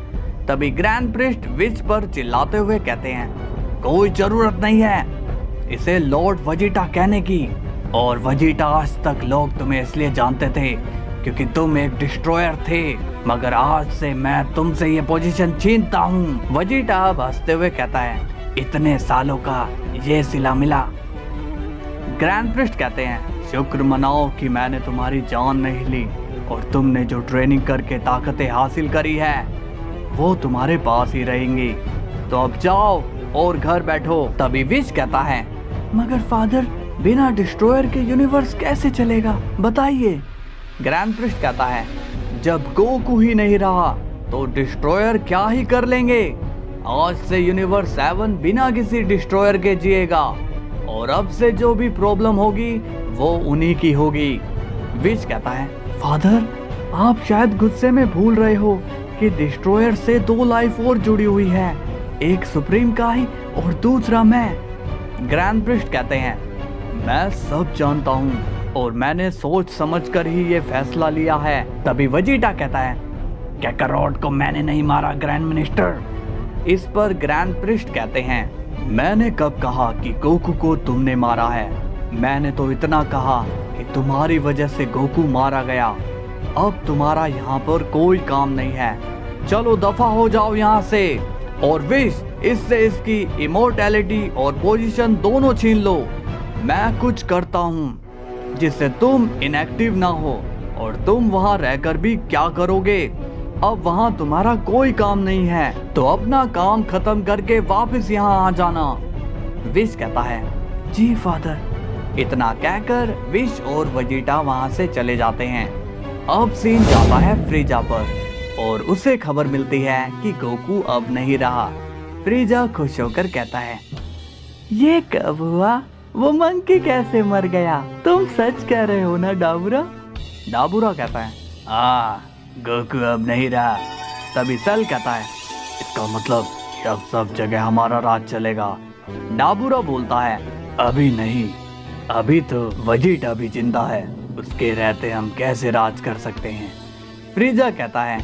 तभी ग्रैंड प्रिस्ट विश पर चिल्लाते हुए कहते हैं, कोई जरूरत नहीं है इसे लॉर्ड वेजिटा कहने की। और वेजिटा, आज तक लोग तुम्हें इसलिए जानते थे क्योंकि तुम एक डिस्ट्रॉयर थे, मगर आज से मैं तुमसे ये पोजीशन छीनता हूँ। वेजिटा अब हंसते हुए कहता है, इतने सालों का ये सिला मिला। ग्रैंड प्रिस्ट कहते हैं, शुक्र मनाओ कि मैंने तुम्हारी जान नहीं ली और तुमने जो ट्रेनिंग करके ताकतें हासिल करी है वो तुम्हारे पास ही रहेंगी। तो अब जाओ और घर बैठो। तभी विश कहता है, मगर फादर बिना डिस्ट्रॉयर के यूनिवर्स कैसे चलेगा, बताइए। ग्रैंड प्रिस्ट कहता है, जब गोकू ही नहीं रहा तो डिस्ट्रॉयर क्या ही कर लेंगे। आज से यूनिवर्स 7 बिना किसी डिस्ट्रॉयर के जिएगा और अब से जो भी प्रॉब्लम होगी वो उन्हीं की होगी। विश कहता है, फादर आप शायद गुस्से में भूल रहे हो कि डिस्ट्रॉयर से 2 लाइफ और जुड़ी हुई है, एक सुप्रीम काई और दूसरा मैं। ग्रैंड प्रिस्ट कहते हैं, मैं सब जानता हूँ और मैंने सोच समझकर ही ये फैसला लिया है। तभी वेजिटा कहता है, कैकारोट को मैंने नहीं मारा ग्रैंड मिनिस्टर। इस पर ग्रैंड प्रिस्ट कहते हैं, मैंने कब कहा कि गोकू को तुमने मारा है? मैंने तो इतना कहा कि तुम्हारी वजह से गोकू मारा गया। अब तुम्हारा यहाँ पर कोई काम नहीं है, चलो दफा हो जाओ यहाँ से। और विश, इससे इसकी इमोर्टैलिटी और पोजीशन दोनों छीन लो। मैं कुछ करता हूँ जिससे तुम इनएक्टिव ना हो और तुम वहाँ रहकर भी क्या करोगे? अब वहाँ तुम्हारा कोई काम नहीं है, तो अपना काम खत्म करके वापस यहाँ आ जाना। विश कहता है, जी फादर। इतना कहकर विश और वेजिटा वहाँ से चले जाते हैं। अब सीन जाता है फ्रीजा पर और उसे खबर मिलती है कि गोकू अब नहीं रहा। फ्रीजा खुश होकर कहता है, ये कब हुआ? वो मंकी कैसे मर गया? तुम सच कह रहे हो ना डाबुरा? डाबुरा कहता है, गोकू अब नहीं रहा। तभी सेल कहता है, इसका मतलब अब सब जगह हमारा राज चलेगा। डाबुरा बोलता है, अभी नहीं, अभी तो वेजिटा भी जिंदा है, उसके रहते हम कैसे राज कर सकते हैं। फ्रीजा कहता है,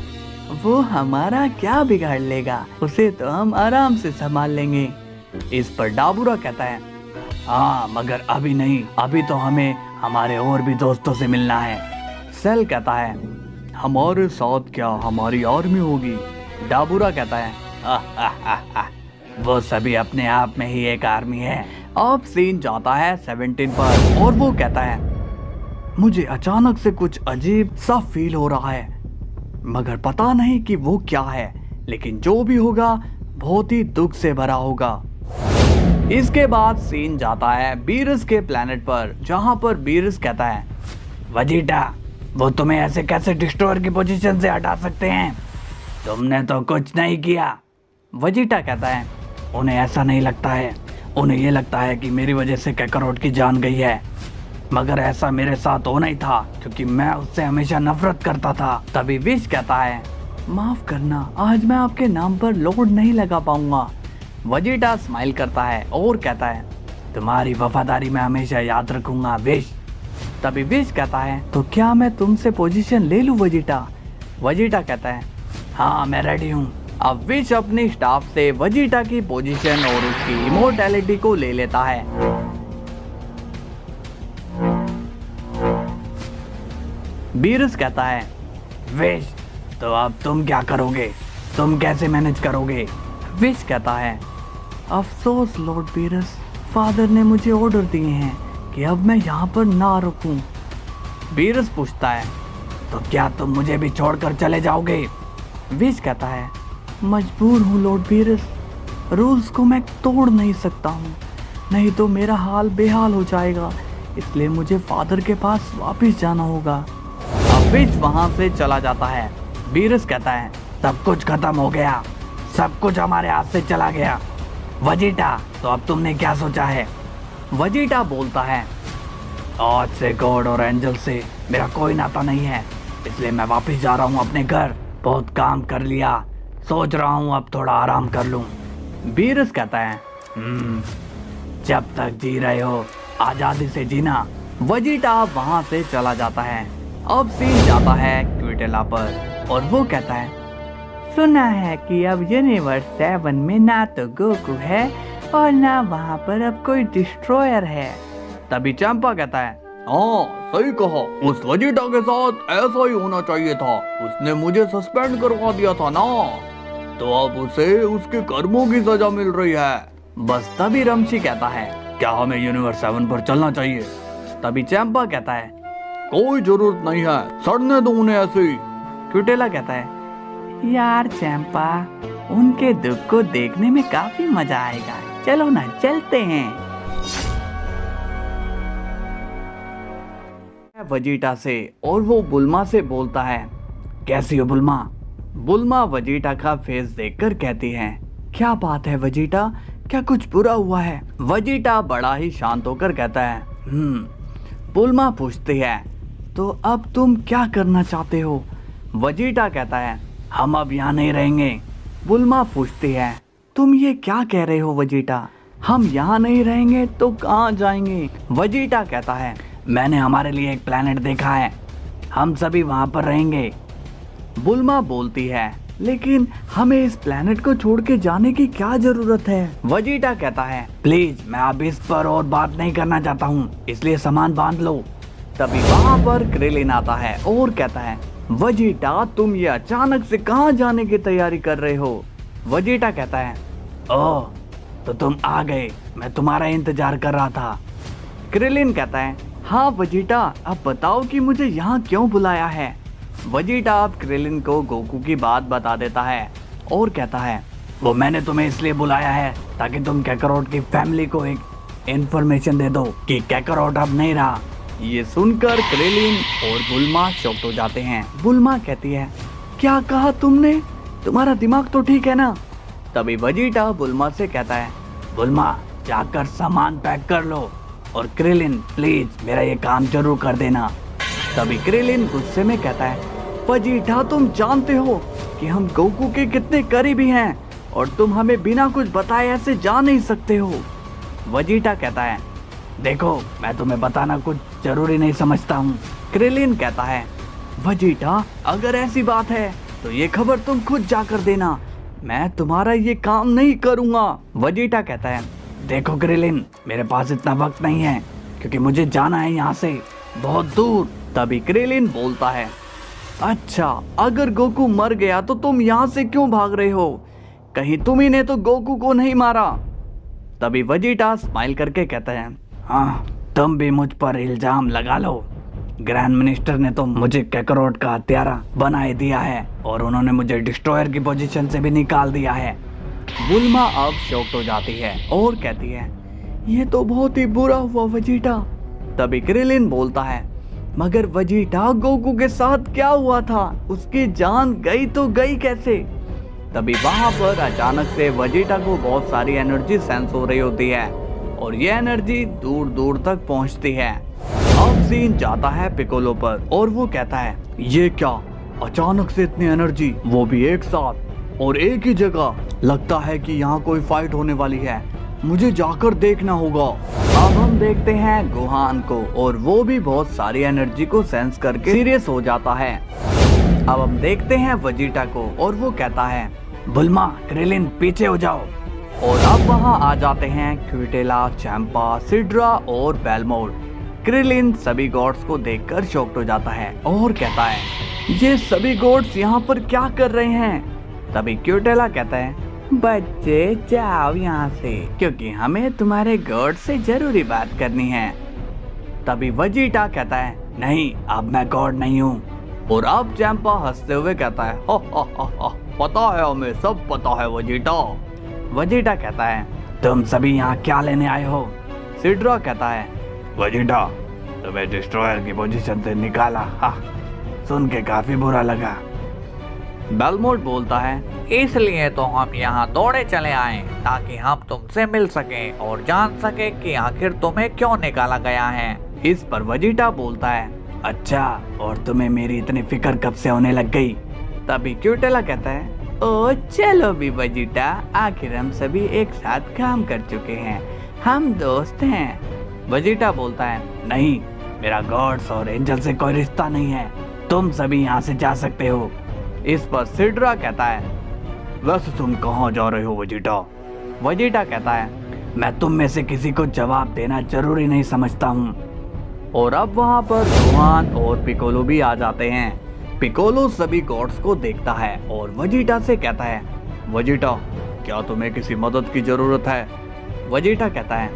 वो हमारा क्या बिगाड़ लेगा, उसे तो हम आराम से संभाल लेंगे। इस पर डाबुरा कहता है, हाँ मगर अभी नहीं, अभी तो हमें हमारे और भी दोस्तों से मिलना है। सेल कहता है, हमारे साथ क्या हमारी आर्मी होगी? डाबुरा कहता है, वो सभी अपने आप में ही एक आर्मी है। अब सीन जाता है 17 पर और वो कहता है, मुझे अचानक से कुछ अजीब सा फील हो रहा है, मगर पता नहीं कि वो क्या है, लेकिन जो भी होगा बहुत ही दुख से भरा होगा। इसके बाद सीन जाता है बीरस के प्लेनेट पर, जहां पर बीरस कहता है, वेजिटा वो तुम्हें ऐसे कैसे डिस्ट्रॉयर की पोजीशन से हटा सकते हैं? तुमने तो कुछ नहीं किया। वेजिटा कहता है, उन्हें ऐसा नहीं लगता है, उन्हें ये लगता है कि मेरी वजह से कैकारोट की जान गई है, मगर ऐसा मेरे साथ होना ही था क्योंकि मैं उससे हमेशा नफरत करता था। तभी विश कहता है, माफ करना, आज मैं आपके नाम पर लॉर्ड नहीं लगा पाऊंगा। वेजिटा स्माइल करता है और कहता है, तुम्हारी वफादारी मैं हमेशा याद रखूंगा विश। तभी विश कहता है तो क्या मैं तुमसे पोजीशन ले लूं वेजिटा? वेजिटा कहता है हाँ मैं रेडी हूँ। अब विश अपनी स्टाफ से वेजिटा की पोजीशन और उसकी इमोर्टैलिटी को ले लेता है। बीरस कहता है विश तो अब तुम क्या करोगे, तुम कैसे मैनेज करोगे? विश कहता है अफसोस लॉर्ड बीरस, फादर ने मुझे ऑर्डर दिए हैं कि अब मैं यहाँ पर ना रुकूं। बीरस पूछता है तो क्या तुम मुझे भी छोड़कर चले जाओगे? विश कहता है मजबूर हूँ लॉर्ड बीरस, रूल्स को मैं तोड़ नहीं सकता हूँ, नहीं तो मेरा हाल बेहाल हो जाएगा, इसलिए मुझे फादर के पास वापस जाना होगा। अब विश वहाँ से चला जाता है। बीरस कहता है सब कुछ खत्म हो गया, सब कुछ हमारे हाथ से चला गया। वेजिटा तो अब तुमने क्या सोचा है? वेजिटा बोलता है आज से गॉड और एंजल से मेरा कोई नाता नहीं है, इसलिए मैं वापस जा रहा हूँ अपने घर, बहुत काम कर लिया, सोच रहा हूँ अब थोड़ा आराम कर लूँ। बीरस कहता है जब तक जी रहे हो आजादी से जीना। वेजिटा वहाँ से चला जाता है। अब सीन जाता है क्विटेला पर और वो कहता है सुना है कि अब यूनिवर्स 7 में ना तो गोकू है और ना वहाँ पर अब कोई डिस्ट्रॉयर है। तभी चंपा कहता है हाँ सही कहा, उस वेजिटा के साथ ऐसा ही होना चाहिए था, उसने मुझे सस्पेंड करवा दिया था ना, तो अब उसे उसके कर्मों की सजा मिल रही है। बस तभी रमशी कहता है क्या हमें यूनिवर्स 7 पर चलना चाहिए? तभी चंपा कहता है कोई जरूरत नहीं है, सड़ने दो उन्हें ऐसे ही। क्विटेला कहता है यार चंपा, उनके दुख को देखने में काफी मजा आएगा, चलो ना चलते हैं। वेजिटा से और वो बुल्मा से बोलता है कैसी हो बुल्मा? बुल्मा वेजिटा का फेस देखकर कहती है क्या बात है वेजिटा, क्या कुछ बुरा हुआ है? वेजिटा बड़ा ही शांत होकर कहता है बुल्मा पूछती है तो अब तुम क्या करना चाहते हो? वेजिटा कहता है हम अब यहाँ नहीं रहेंगे। बुल्मा पूछती है तुम ये क्या कह रहे हो वेजिटा, हम यहाँ नहीं रहेंगे तो कहाँ जाएंगे? वेजिटा कहता है मैंने हमारे लिए एक प्लेनेट देखा है, हम सभी वहाँ पर रहेंगे। बुल्मा बोलती है लेकिन हमें इस प्लेनेट को छोड़ के जाने की क्या जरूरत है? वेजिटा कहता है प्लीज मैं अब इस पर और बात नहीं करना चाहता हूँ, इसलिए सामान बांध लो। तभी वहाँ पर क्रिलिन आता है और कहता है वेजिटा तुम ये अचानक से कहाँ जाने की तैयारी कर रहे हो? वेजिटा कहता है ओह तो तुम आ गए, मैं तुम्हारा इंतजार कर रहा था। क्रिलिन कहता है हाँ वेजिटा अब बताओ कि मुझे यहाँ क्यों बुलाया है? वेजिटा अब क्रिलिन को गोकू की बात बता देता है और कहता है वो मैंने तुम्हें इसलिए बुलाया है ताकि तुम कैकरोट की फैमिली को एक इंफॉर्मेशन दे दो कि कैकरोट अब नहीं रहा। ये सुनकर क्रिलिन और बुल्मा शॉक्ड हो जाते हैं। बुल्मा कहती है क्या कहा तुमने, तुम्हारा दिमाग तो ठीक है ना? तभी वेजिटा बुल्मा से कहता है बुल्मा जाकर सामान पैक कर लो और क्रिलिन प्लीज मेरा ये काम जरूर कर देना। तभी क्रिलिन गुस्से में कहता है वेजिटा तुम जानते हो कि हम गोकू के कितने करीबी हैं और तुम हमें बिना कुछ बताए ऐसे जा नहीं सकते हो। वेजिटा कहता है देखो मैं तुम्हें बताना कुछ जरूरी नहीं समझता हूँ। क्रिलिन कहता है वेजिटा अगर ऐसी बात है तो ये खबर तुम खुद जाकर देना, मैं तुम्हारा ये काम नहीं करूँगा। वेजिटा कहता है देखो क्रिलिन मेरे पास इतना वक्त नहीं है क्योंकि मुझे जाना है यहाँ से बहुत दूर। तभी क्रिलिन बोलता है अच्छा अगर गोकू मर गया तो तुम यहाँ से क्यों भाग रहे हो, कहीं तुम ही ने तो गोकू को नहीं मारा? तभी वेजिटा स्माइल करके कहता है हाँ तुम भी मुझ पर इल्जाम लगा लो, ग्रैंड मिनिस्टर ने तो मुझे कैकरोट का हत्यारा बना दिया है और उन्होंने मुझे डिस्ट्रॉयर की पोजीशन से भी निकाल दिया है। बुल्मा अब शॉक्ड हो जाती है और कहती है ये तो बहुत ही बुरा हुआ वेजिटा। तभी क्रिलिन बोलता है मगर वेजिटा गोकू के साथ क्या हुआ था, उसकी जान गई तो गई कैसे? तभी वहां पर अचानक से वेजिटा को बहुत सारी एनर्जी सेंस हो रही होती है और ये एनर्जी दूर दूर तक पहुंचती है। अब सीन जाता है पिकोलो पर और वो कहता है ये क्या, अचानक से इतनी एनर्जी, वो भी एक साथ और एक ही जगह, लगता है कि यहाँ कोई फाइट होने वाली है। मुझे जाकर देखना होगा। अब हम देखते हैं गोहान को और वो भी बहुत सारी एनर्जी को सेंस करके सीरियस हो जाता है। अब हम देखते हैं वेजिटा को और वो कहता है बुल्मा, क्रिलिन पीछे हो जाओ। और अब वहाँ आ जाते हैं क्विटेला, चैंपा, सिड्रा और बेलमोट। क्रिलिन सभी गॉड्स को देखकर शॉक्ड हो जाता है और कहता है ये सभी गॉड्स यहाँ पर क्या कर रहे हैं। तभी क्विटेला कहता है बच्चे जाओ यहाँ से, क्योंकि हमें तुम्हारे गॉड से जरूरी बात करनी है। तभी वेजिटा कहता है नहीं, अब मैं गॉड नहीं हूँ। और अब चैंपा हंसते हुए कहता है हो हो, पता है हमें, सब पता है वेजिटा। वेजिटा कहता है तुम सभी यहाँ क्या लेने आए हो। सिड्रा कहता है वेजिटा, तुम्हें डिस्ट्रॉयर की पोजीशन से निकाला, सुन के काफी बुरा लगा। बेलमोट बोलता है इसलिए तो हम यहाँ दौड़े चले आए ताकि हम तुमसे मिल सके और जान सके कि आखिर तुम्हें क्यों निकाला गया है। इस पर वेजिटा बोलता है अच्छा, और तुम्हें मेरी इतनी फिक्र कब से होने लग गई। तभी क्विटेला कहता है ओ चलो भी वेजिटा, आखिर हम सभी एक साथ काम कर चुके हैं, हम दोस्त हैं। वेजिटा बोलता है नहीं, मेरा गॉड्स और एंजल से कोई रिश्ता नहीं है, तुम सभी यहाँ से जा सकते हो। इस पर सिड्रा कहता है वैसे तुम कहाँ जा रहे हो वेजिटा। वेजिटा कहता है मैं तुम में से किसी को जवाब देना जरूरी नहीं समझता हूँ। और अब वहाँ पर गोहान और पिकोलो भी आ जाते हैं। पिकोलो सभी गॉड्स को देखता है और वेजिटा से कहता है वेजिटा, क्या तुम्हें किसी मदद की जरूरत है। वेजिटा कहता है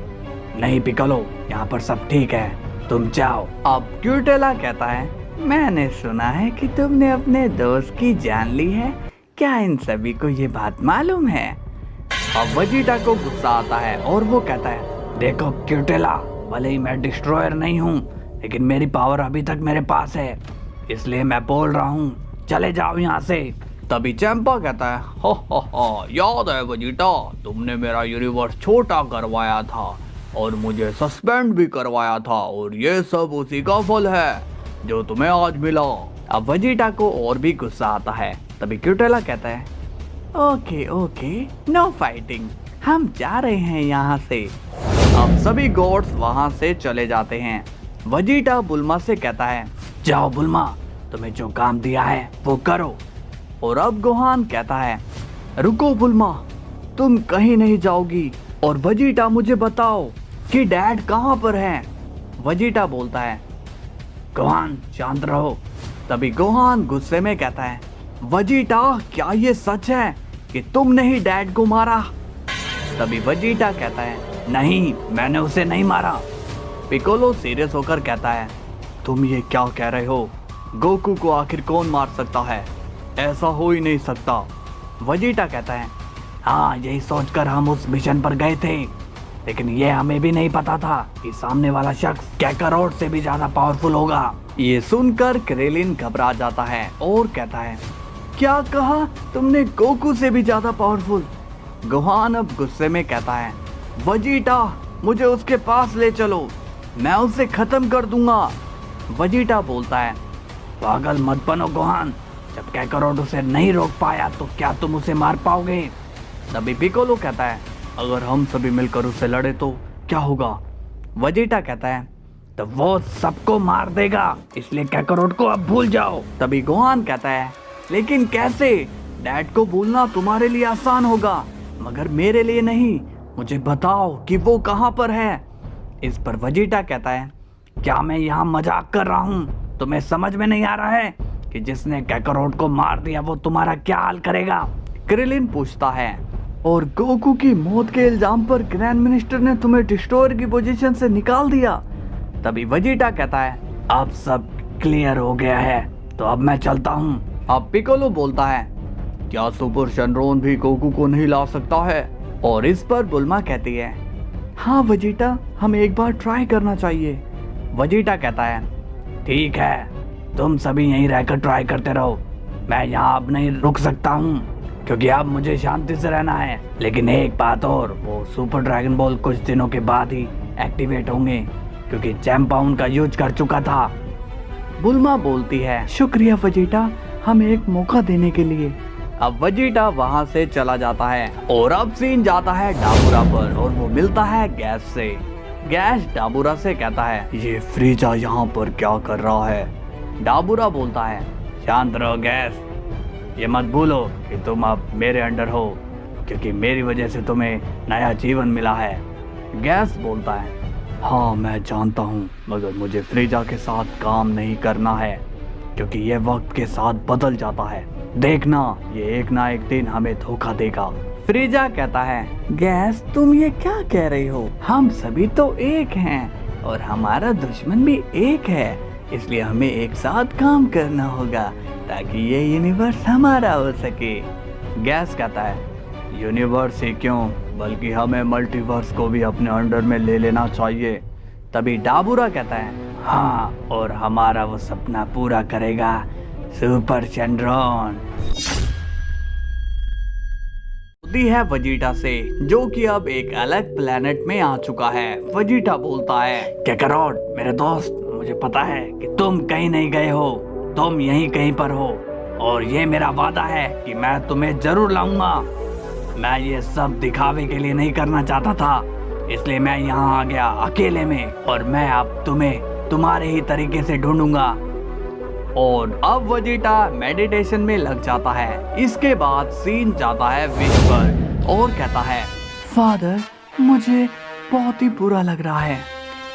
नहीं पिकोलो, यहाँ पर सब ठीक है, तुम जाओ। अब क्विटेला कहता है मैंने सुना है कि तुमने अपने दोस्त की जान ली है, क्या इन सभी को ये बात मालूम है। अब वेजिटा को गुस्सा आता है और वो कहता है देखो क्विटेला, भले ही मैं डिस्ट्रॉयर नहीं हूँ, लेकिन मेरी पावर अभी तक मेरे पास है, इसलिए मैं बोल रहा हूँ चले जाओ यहाँ से। तभी चैंपा कहता है हो, याद है वेजिटा, तुमने मेरा यूनिवर्स छोटा करवाया था और मुझे सस्पेंड भी करवाया था, और ये सब उसी का फल है जो तुम्हें आज मिला। अब वेजिटा को और भी गुस्सा आता है। तभी क्विटेला कहता है ओके, नो फाइटिंग, हम जा रहे हैं यहाँ से। अब सभी गॉड्स वहाँ से चले जाते हैं। वेजिटा बुल्मा से कहता है जाओ बुल्मा, तुम्हें जो काम दिया है वो करो। और अब गोहान कहता है रुको बुल्मा, तुम कहीं नहीं जाओगी, और वेजिटा मुझे बताओ कि डैड कहाँ पर हैं। वेजिटा बोलता है गोहान शांत रहो। तभी गोहान गुस्से में कहता है वेजिटा, क्या ये सच है कि तुमने ही डैड को मारा। तभी वेजिटा कहता है नहीं, मैंने उसे नहीं मारा। पिकोलो सीरियस होकर कहता है तुम ये क्या कह रहे हो, गोकू को आखिर कौन मार सकता है, ऐसा हो ही नहीं सकता। वेजिटा कहता है हाँ, यही सोचकर हम उस मिशन पर गए थे, लेकिन ये हमें भी नहीं पता था कि सामने वाला शख्स कैकारोट से भी ज्यादा पावरफुल होगा। ये सुनकर क्रिलिन घबरा जाता है और कहता है क्या कहा तुमने, गोकू से भी ज्यादा पावरफुल। गोहान अब गुस्से में कहता है वेजिटा, मुझे उसके पास ले चलो, मैं उसे खत्म कर दूंगा। वेजिटा बोलता है पागल मत बनो गोहान, जब कैकारोट उसे नहीं रोक पाया तो क्या तुम उसे मार पाओगे। तभी पिकोलो कहता है अगर हम सभी मिलकर उससे लड़े तो क्या होगा। वेजिटा कहता है तो वो सबको मार देगा, इसलिए कैकारोट को अब भूल जाओ। तभी गोहान कहता है लेकिन कैसे, डैड को भूलना तुम्हारे लिए आसान होगा मगर मेरे लिए नहीं, मुझे बताओ कि वो कहाँ पर है। इस पर वेजिटा कहता है क्या मैं यहाँ मजाक कर रहा हूँ, तुम्हें समझ में नहीं आ रहा है कि जिसने कैकारोट को मार दिया वो तुम्हारा क्या हाल करेगा। क्रिलिन पूछता है और गोकू की मौत के इल्जाम पर ग्रैंड मिनिस्टर ने तुम्हें डिस्ट्रॉयर की पोजीशन से निकाल दिया। तभी वेजिटा कहता है अब सब क्लियर हो गया है, तो अब मैं चलता हूँ। अब पिकोलो बोलता है क्या सुपर शनरोन भी गोकू को नहीं ला सकता है। और इस पर बुल्मा कहती है हाँ वेजिटा, हमें एक बार ट्राई करना चाहिए। वेजिटा कहता है ठीक है, तुम सभी यहीं रहकर ट्राई करते रहो, मैं यहाँ अब नहीं रुक सकता हूँ क्योंकि अब मुझे शांति से रहना है। लेकिन एक बात और, वो सुपर ड्रैगन बॉल कुछ दिनों के बाद ही एक्टिवेट होंगे क्योंकि चैंपा उनका यूज कर चुका था। बुल्मा बोलती है शुक्रिया वेजिटा, हमें एक मौका देने के लिए। अब वेजिटा वहां से चला जाता है और अब सीन जाता है डाबूरा पर और वो मिलता है गैस से। गैस डाबूरा से कहता है, ये फ्रीजा यहाँ पर क्या कर रहा है? डाबूरा बोलता है, शांत रहो गैस, ये मत भूलो कि तुम अब मेरे अंडर हो, क्योंकि मेरी वजह से तुम्हें नया जीवन मिला है। गैस बोलता है, हाँ मैं जानता हूँ, मगर मुझे फ्रीजा के साथ काम नहीं करना है, क्योंकि ये वक्त के साथ बदल जाता है। देखना, ये एक ना एक दिन हमें धोखा देगा। फ्रीजा कहता है, गैस तुम ये क्या कह रही हो? हम सभी तो एक हैं और हमारा दुश्मन भी एक है, इसलिए हमें एक साथ काम करना होगा ताकि ये यूनिवर्स हमारा हो सके। गैस कहता है, यूनिवर्स ही क्यों, बल्कि हमें मल्टीवर्स को भी अपने अंडर में ले लेना चाहिए। तभी डाबूरा कहता है, हाँ, और हमारा वो सपना पूरा करेगा सुपर चंद्रन। होती है वेजिटा से, जो कि अब एक अलग प्लेनेट में आ चुका है। वेजिटा बोलता है, काकारोट मेरे दोस्त, मुझे पता है कि तुम कहीं नहीं गए हो, तुम यहीं कहीं पर हो, और ये मेरा वादा है कि मैं तुम्हें जरूर लाऊंगा। मैं ये सब दिखावे के लिए नहीं करना चाहता था, इसलिए मैं यहाँ आ गया अकेले में, और मैं अब तुम्हें तुम्हारे ही तरीके से ढूंढूंगा। और अब वेजिटा मेडिटेशन में लग जाता है। इसके बाद सीन जाता है विश पर और कहता है, फादर मुझे बहुत ही बुरा लग रहा है।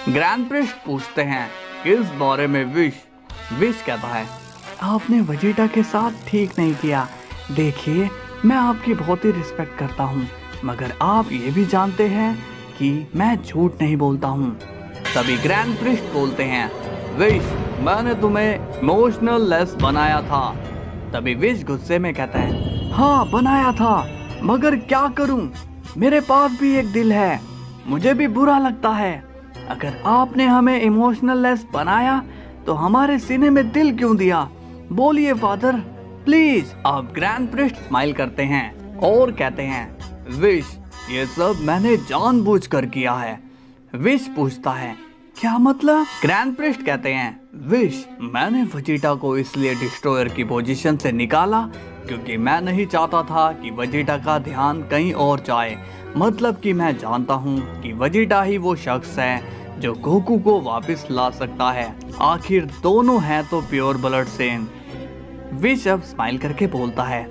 ग्रैंड प्रिस्ट पूछते हैं, किस बारे में विश? विश कहता है, आपने वेजिटा के साथ ठीक नहीं किया। देखिए, मैं आपकी बहुत ही रिस्पेक्ट करता हूँ, मगर आप ये भी जानते हैं कि मैं झूठ नहीं बोलता हूँ। तभी ग्रैंड प्रिस्ट बोलते हैं, विश मैंने तुम्हें इमोशनल लेस बनाया था। तभी विश गुस्से में कहता है, हाँ बनाया था, मगर क्या करूं, मेरे पास भी एक दिल है, मुझे भी बुरा लगता है। अगर आपने हमें इमोशनल लेस बनाया तो हमारे सीने में दिल क्यों दिया? बोलिए फादर प्लीज। अब ग्रैंड प्रिस्ट स्माइल करते हैं और कहते हैं, विश ये सब मैंने जानबूझकर किया है। विश पूछता है, क्या मतलब? ग्रैंड प्रिस्ट कहते हैं, विश मैंने वेजिटा को इसलिए डिस्ट्रॉयर की पोजीशन से निकाला क्योंकि मैं नहीं चाहता था कि वेजिटा का ध्यान कहीं और जाए। मतलब कि मैं जानता हूँ कि वेजिटा ही वो शख्स है जो गोकू को वापस ला सकता है। आखिर दोनों हैं तो प्योर ब्लड सेम। विश अब स्माइल करके बोलता है,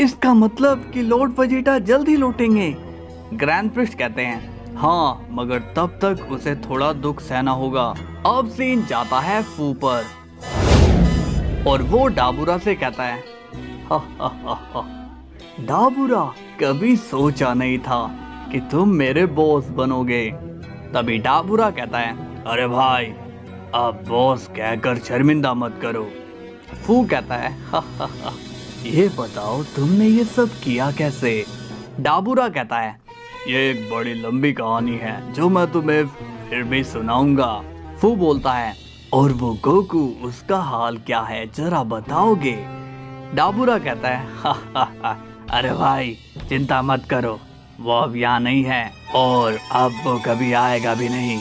इसका मतलब कि लॉर्ड वेजिटा जल्द ही लौटेंगे। ग्रैंड प्रिस्ट कहते हैं, हाँ, मगर तब तक उसे थोड़ा दुख सहना होगा। अब सीन जाता है फू पर और वो डाबूरा से कहता है, हा हा हा हा, डाबूरा कभी सोचा नहीं था कि तुम मेरे बॉस बनोगे। तभी डाबूरा कहता है, अरे भाई अब बॉस कहकर शर्मिंदा मत करो। फू कहता है, हा हा हा, ये बताओ तुमने ये सब किया कैसे? डाबूरा कहता है, ये एक बड़ी लंबी कहानी है जो मैं तुम्हें फिर भी सुनाऊंगा। फू बोलता है, और वो गोकू, उसका हाल क्या है, जरा बताओगे? डाबूरा कहता है, हा हा हा, अरे भाई चिंता मत करो, वो अब यहाँ नहीं है और अब वो कभी आएगा भी नहीं।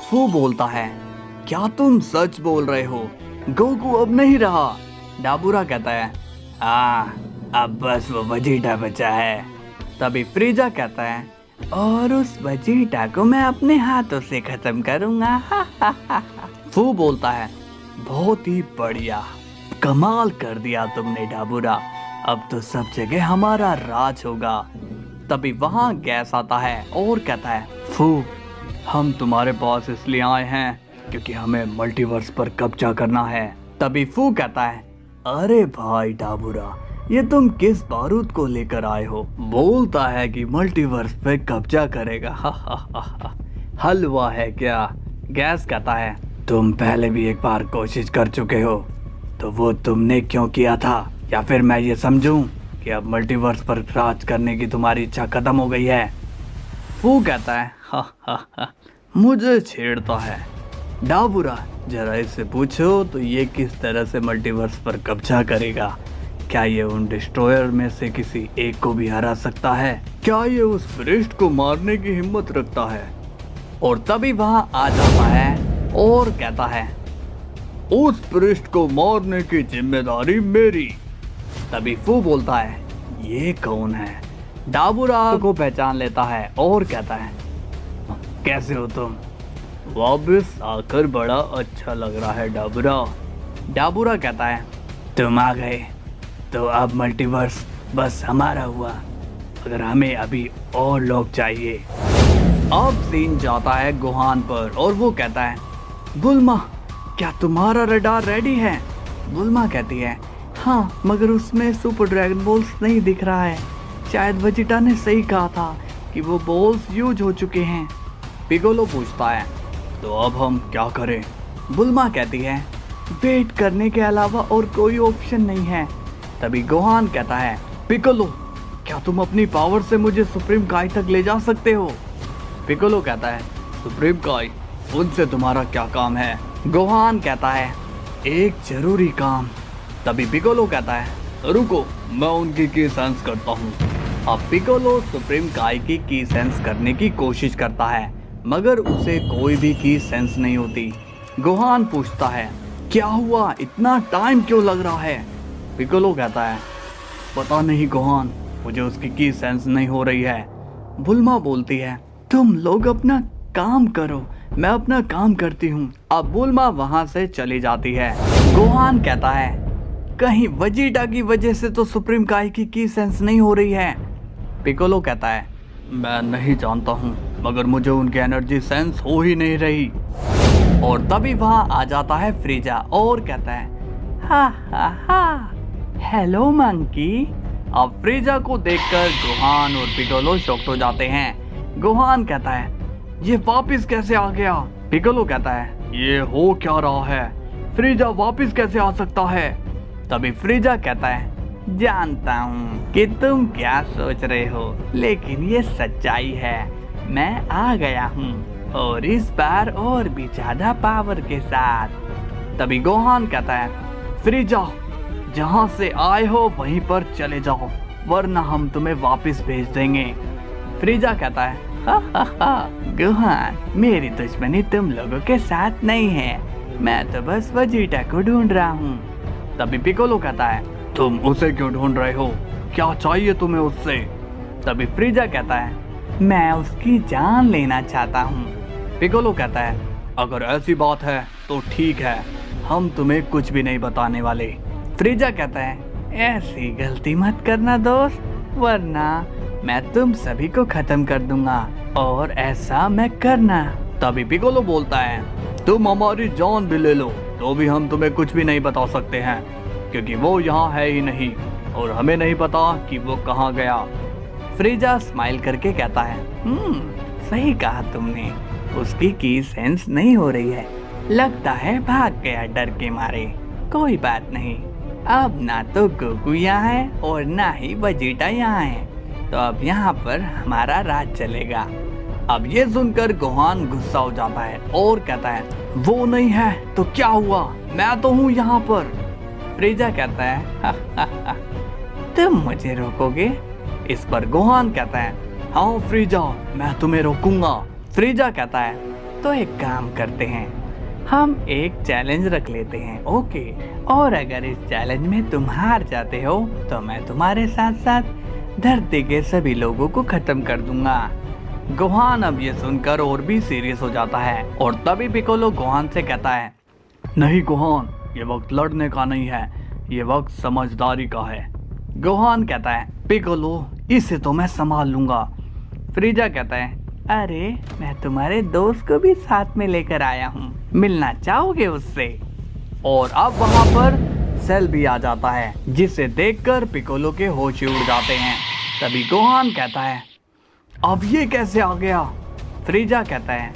फू बोलता है, क्या तुम सच बोल रहे हो? गोकू अब नहीं रहा। डाबूरा कहता है, हाँ, अब बस वो वेजिटा बचा है। तभी फ्रीजा कहता है, और उस वेजिटा को मैं अपने हाथों से खत्म करूंगा। फू बोलता है, बहुत ही बढ़िया, कमाल कर दिया तुमने डाबूरा, अब तो सब जगह हमारा राज होगा। तभी वहाँ गैस आता है और कहता है, फू हम तुम्हारे पास इसलिए आए हैं क्योंकि हमें मल्टीवर्स पर कब्जा करना है। तभी फू कहता है, अरे भाई डाबूरा, ये तुम किस बारूद को लेकर आए हो? बोलता है कि मल्टीवर्स पे कब्जा करेगा। हा हा हा हा, हलवा है क्या? गैस कहता है, तुम पहले भी एक बार कोशिश कर चुके हो, तो वो तुमने क्यों किया था? या फिर मैं ये समझूं कि अब मल्टीवर्स पर राज करने की तुम्हारी इच्छा खत्म हो गई है? फू कहता है, हा हा हा, मुझे छेड़ता है। डाबूरा जरा इससे पूछो तो ये किस तरह से मल्टीवर्स पर कब्जा करेगा? क्या ये उन डिस्ट्रॉयर में से किसी एक को भी हरा सकता है? क्या ये उस प्रिस्ट को मारने की हिम्मत रखता है? और तभी वहां आ जाता है और कहता है, उस प्रिस्ट को मारने की जिम्मेदारी मेरी। तभी फू बोलता है, ये कौन है? डाबूरा को पहचान लेता है और कहता है, कैसे हो तुम? वापस आकर बड़ा अच्छा लग रहा है डाबूरा। डाबूरा कहता है, तुम आ गए तो अब मल्टीवर्स बस हमारा हुआ, अगर हमें अभी और लोग चाहिए। अब सीन जाता है गुहान पर और वो कहता है, बुल्मा क्या तुम्हारा रडार रेडी है? बुल्मा कहती है, हाँ मगर उसमें सुपर ड्रैगन बॉल्स नहीं दिख रहा है। शायद वेजिटा ने सही कहा था कि वो बॉल्स यूज हो चुके हैं। पिकोलो पूछता है, तो अब हम क्या करें? बुल्मा कहती है, वेट करने के अलावा और कोई ऑप्शन नहीं है। तभी गोहान कहता है, पिकोलो क्या तुम अपनी पावर से मुझे सुप्रीम काई तक ले जा सकते हो? पिकोलो कहता है, सुप्रीम काई उनसे तुम्हारा क्या काम है? गोहान कहता है, एक जरूरी काम। तभी पिकोलो कहता है, रुको मैं उनकी की सेंस करता हूँ। अब पिकोलो सुप्रीम काई की सेंस करने की कोशिश करता है मगर उसे कोई भी की सेंस नहीं होती। गोहान पूछता है, क्या हुआ, इतना टाइम क्यों लग रहा है? पिकोलो कहता है, पता नहीं गोहान, मुझे उसकी की सेंस नहीं हो रही है। बुल्मा बोलती है, तुम लोग अपना काम करो, मैं अपना काम करती हूँ। अब बुल्मा वहां से चली जाती है। गोहान कहता है, कहीं वेजिटा की वजह से तो सुप्रीम काई की सेंस नहीं हो रही है? पिकोलो कहता है, मैं नहीं जानता हूँ मगर मुझे उनकी एनर्जी सेंस हो ही नहीं रही। और तभी वहां आ जाता है फ्रीजा और कहता है, हा हा हा, हेलो मंकी। अब फ्रीजा को देखकर गोहान और पिकोलो शॉक्ड हो जाते हैं। गोहान कहता है, ये वापस कैसे आ गया? पिकोलो कहता है, ये हो क्या रहा है? फ्रीजा वापस कैसे आ सकता है? तभी फ्रीजा कहता है, जानता हूँ कि तुम क्या सोच रहे हो, लेकिन ये सच्चाई है। मैं आ गया हूँ और इस बार और भी ज्यादा पावर के साथ। तभी गोहान कहता है, फ्रीजा जहाँ से आए हो वहीं पर चले जाओ वरना हम तुम्हें वापस भेज देंगे। फ्रीजा कहता है, हा हा हा गोहान, मेरी दुश्मनी तुम लोगों के साथ नहीं है, मैं तो बस वेजिटा को ढूंढ रहा हूँ। तभी पिकोलो कहता है, तुम उसे क्यों ढूंढ रहे हो, क्या चाहिए तुम्हें उससे? तभी फ्रीजा कहता है, मैं उसकी जान लेना चाहता हूँ। पिकोलो कहता है, अगर ऐसी बात है तो ठीक है, हम तुम्हें कुछ भी नहीं बताने वाले। फ्रीजा कहता है, ऐसी गलती मत करना दोस्त, वरना मैं तुम सभी को खत्म कर दूंगा और ऐसा मैं करना। तभी पिकोलो बोलता है, तुम हमारी जान भी ले लो तो भी हम तुम्हें कुछ भी नहीं बता सकते हैं क्योंकि वो यहाँ है ही नहीं और हमें नहीं पता कि वो कहाँ गया। फ्रीजा स्माइल करके कहता है, सही कहा तुमने, उसकी की सेंस नहीं हो रही है, लगता है भाग गया डर के मारे। कोई बात नहीं, अब ना तो गोकू यहाँ है और ना ही वेजिटा यहाँ है, तो अब यहाँ पर हमारा राज चलेगा। अब ये सुनकर गोहान गुस्सा हो जाता है और कहता है, वो नहीं है तो क्या हुआ, मैं तो हूँ यहाँ पर। फ्रीजा कहता है, हा, हा, हा, तुम मुझे रोकोगे? इस पर गोहान कहता है, हाँ फ्रीजा, मैं तुम्हें रोकूंगा। फ्रीजा कहता है, तो एक काम करते हैं, हम एक चैलेंज रख लेते हैं, ओके? और अगर इस चैलेंज में तुम हार जाते हो तो मैं तुम्हारे साथ साथ धरती के सभी लोगों को खत्म कर दूंगा। गोहान अब ये सुनकर और भी सीरियस हो जाता है और तभी पिकोलो गोहान से कहता है, नहीं गोहान, ये वक्त लड़ने का नहीं है, ये वक्त समझदारी का है। गोहान कहता है, पिकोलो इसे तो मैं संभाल लूंगा। फ्रीजा कहता है, अरे मैं तुम्हारे दोस्त को भी साथ में लेकर आया हूँ, मिलना चाहोगे उससे? और अब वहाँ पर सेल भी आ जाता है जिसे देखकर पिकोलो के होश उड़ जाते हैं। तभी गोहान कहता है, अब ये कैसे आ गया? फ्रीजा कहता है,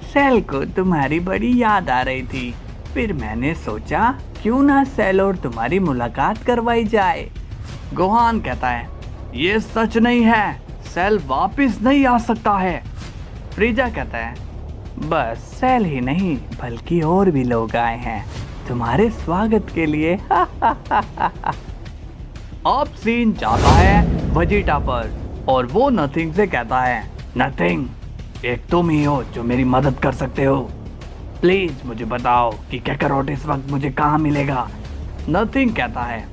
सेल को तुम्हारी बड़ी याद आ रही थी, फिर मैंने सोचा क्यों ना सेल और तुम्हारी मुलाकात करवाई जाए। गोहान कहता है, ये सच नहीं है, सेल वापस नहीं आ सकता है। फ्रीजा कहता है, बस सेल ही नहीं बल्कि और भी लोग आए हैं तुम्हारे स्वागत के लिए। अब सीन जाता है वेजिटा पर और वो नथिंग से कहता है, नथिंग, एक तुम ही हो जो मेरी मदद कर सकते हो, प्लीज मुझे बताओ कि कैकारोट इस वक्त मुझे कहाँ मिलेगा। नथिंग कहता है,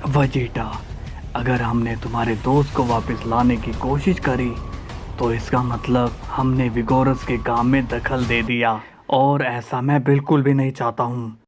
वेजिटा, अगर हमने तुम्हारे दोस्त को वापस लाने की कोशिश करी तो इसका मतलब हमने विगोरस के काम में दखल दे दिया, और ऐसा मैं बिल्कुल भी नहीं चाहता हूँ।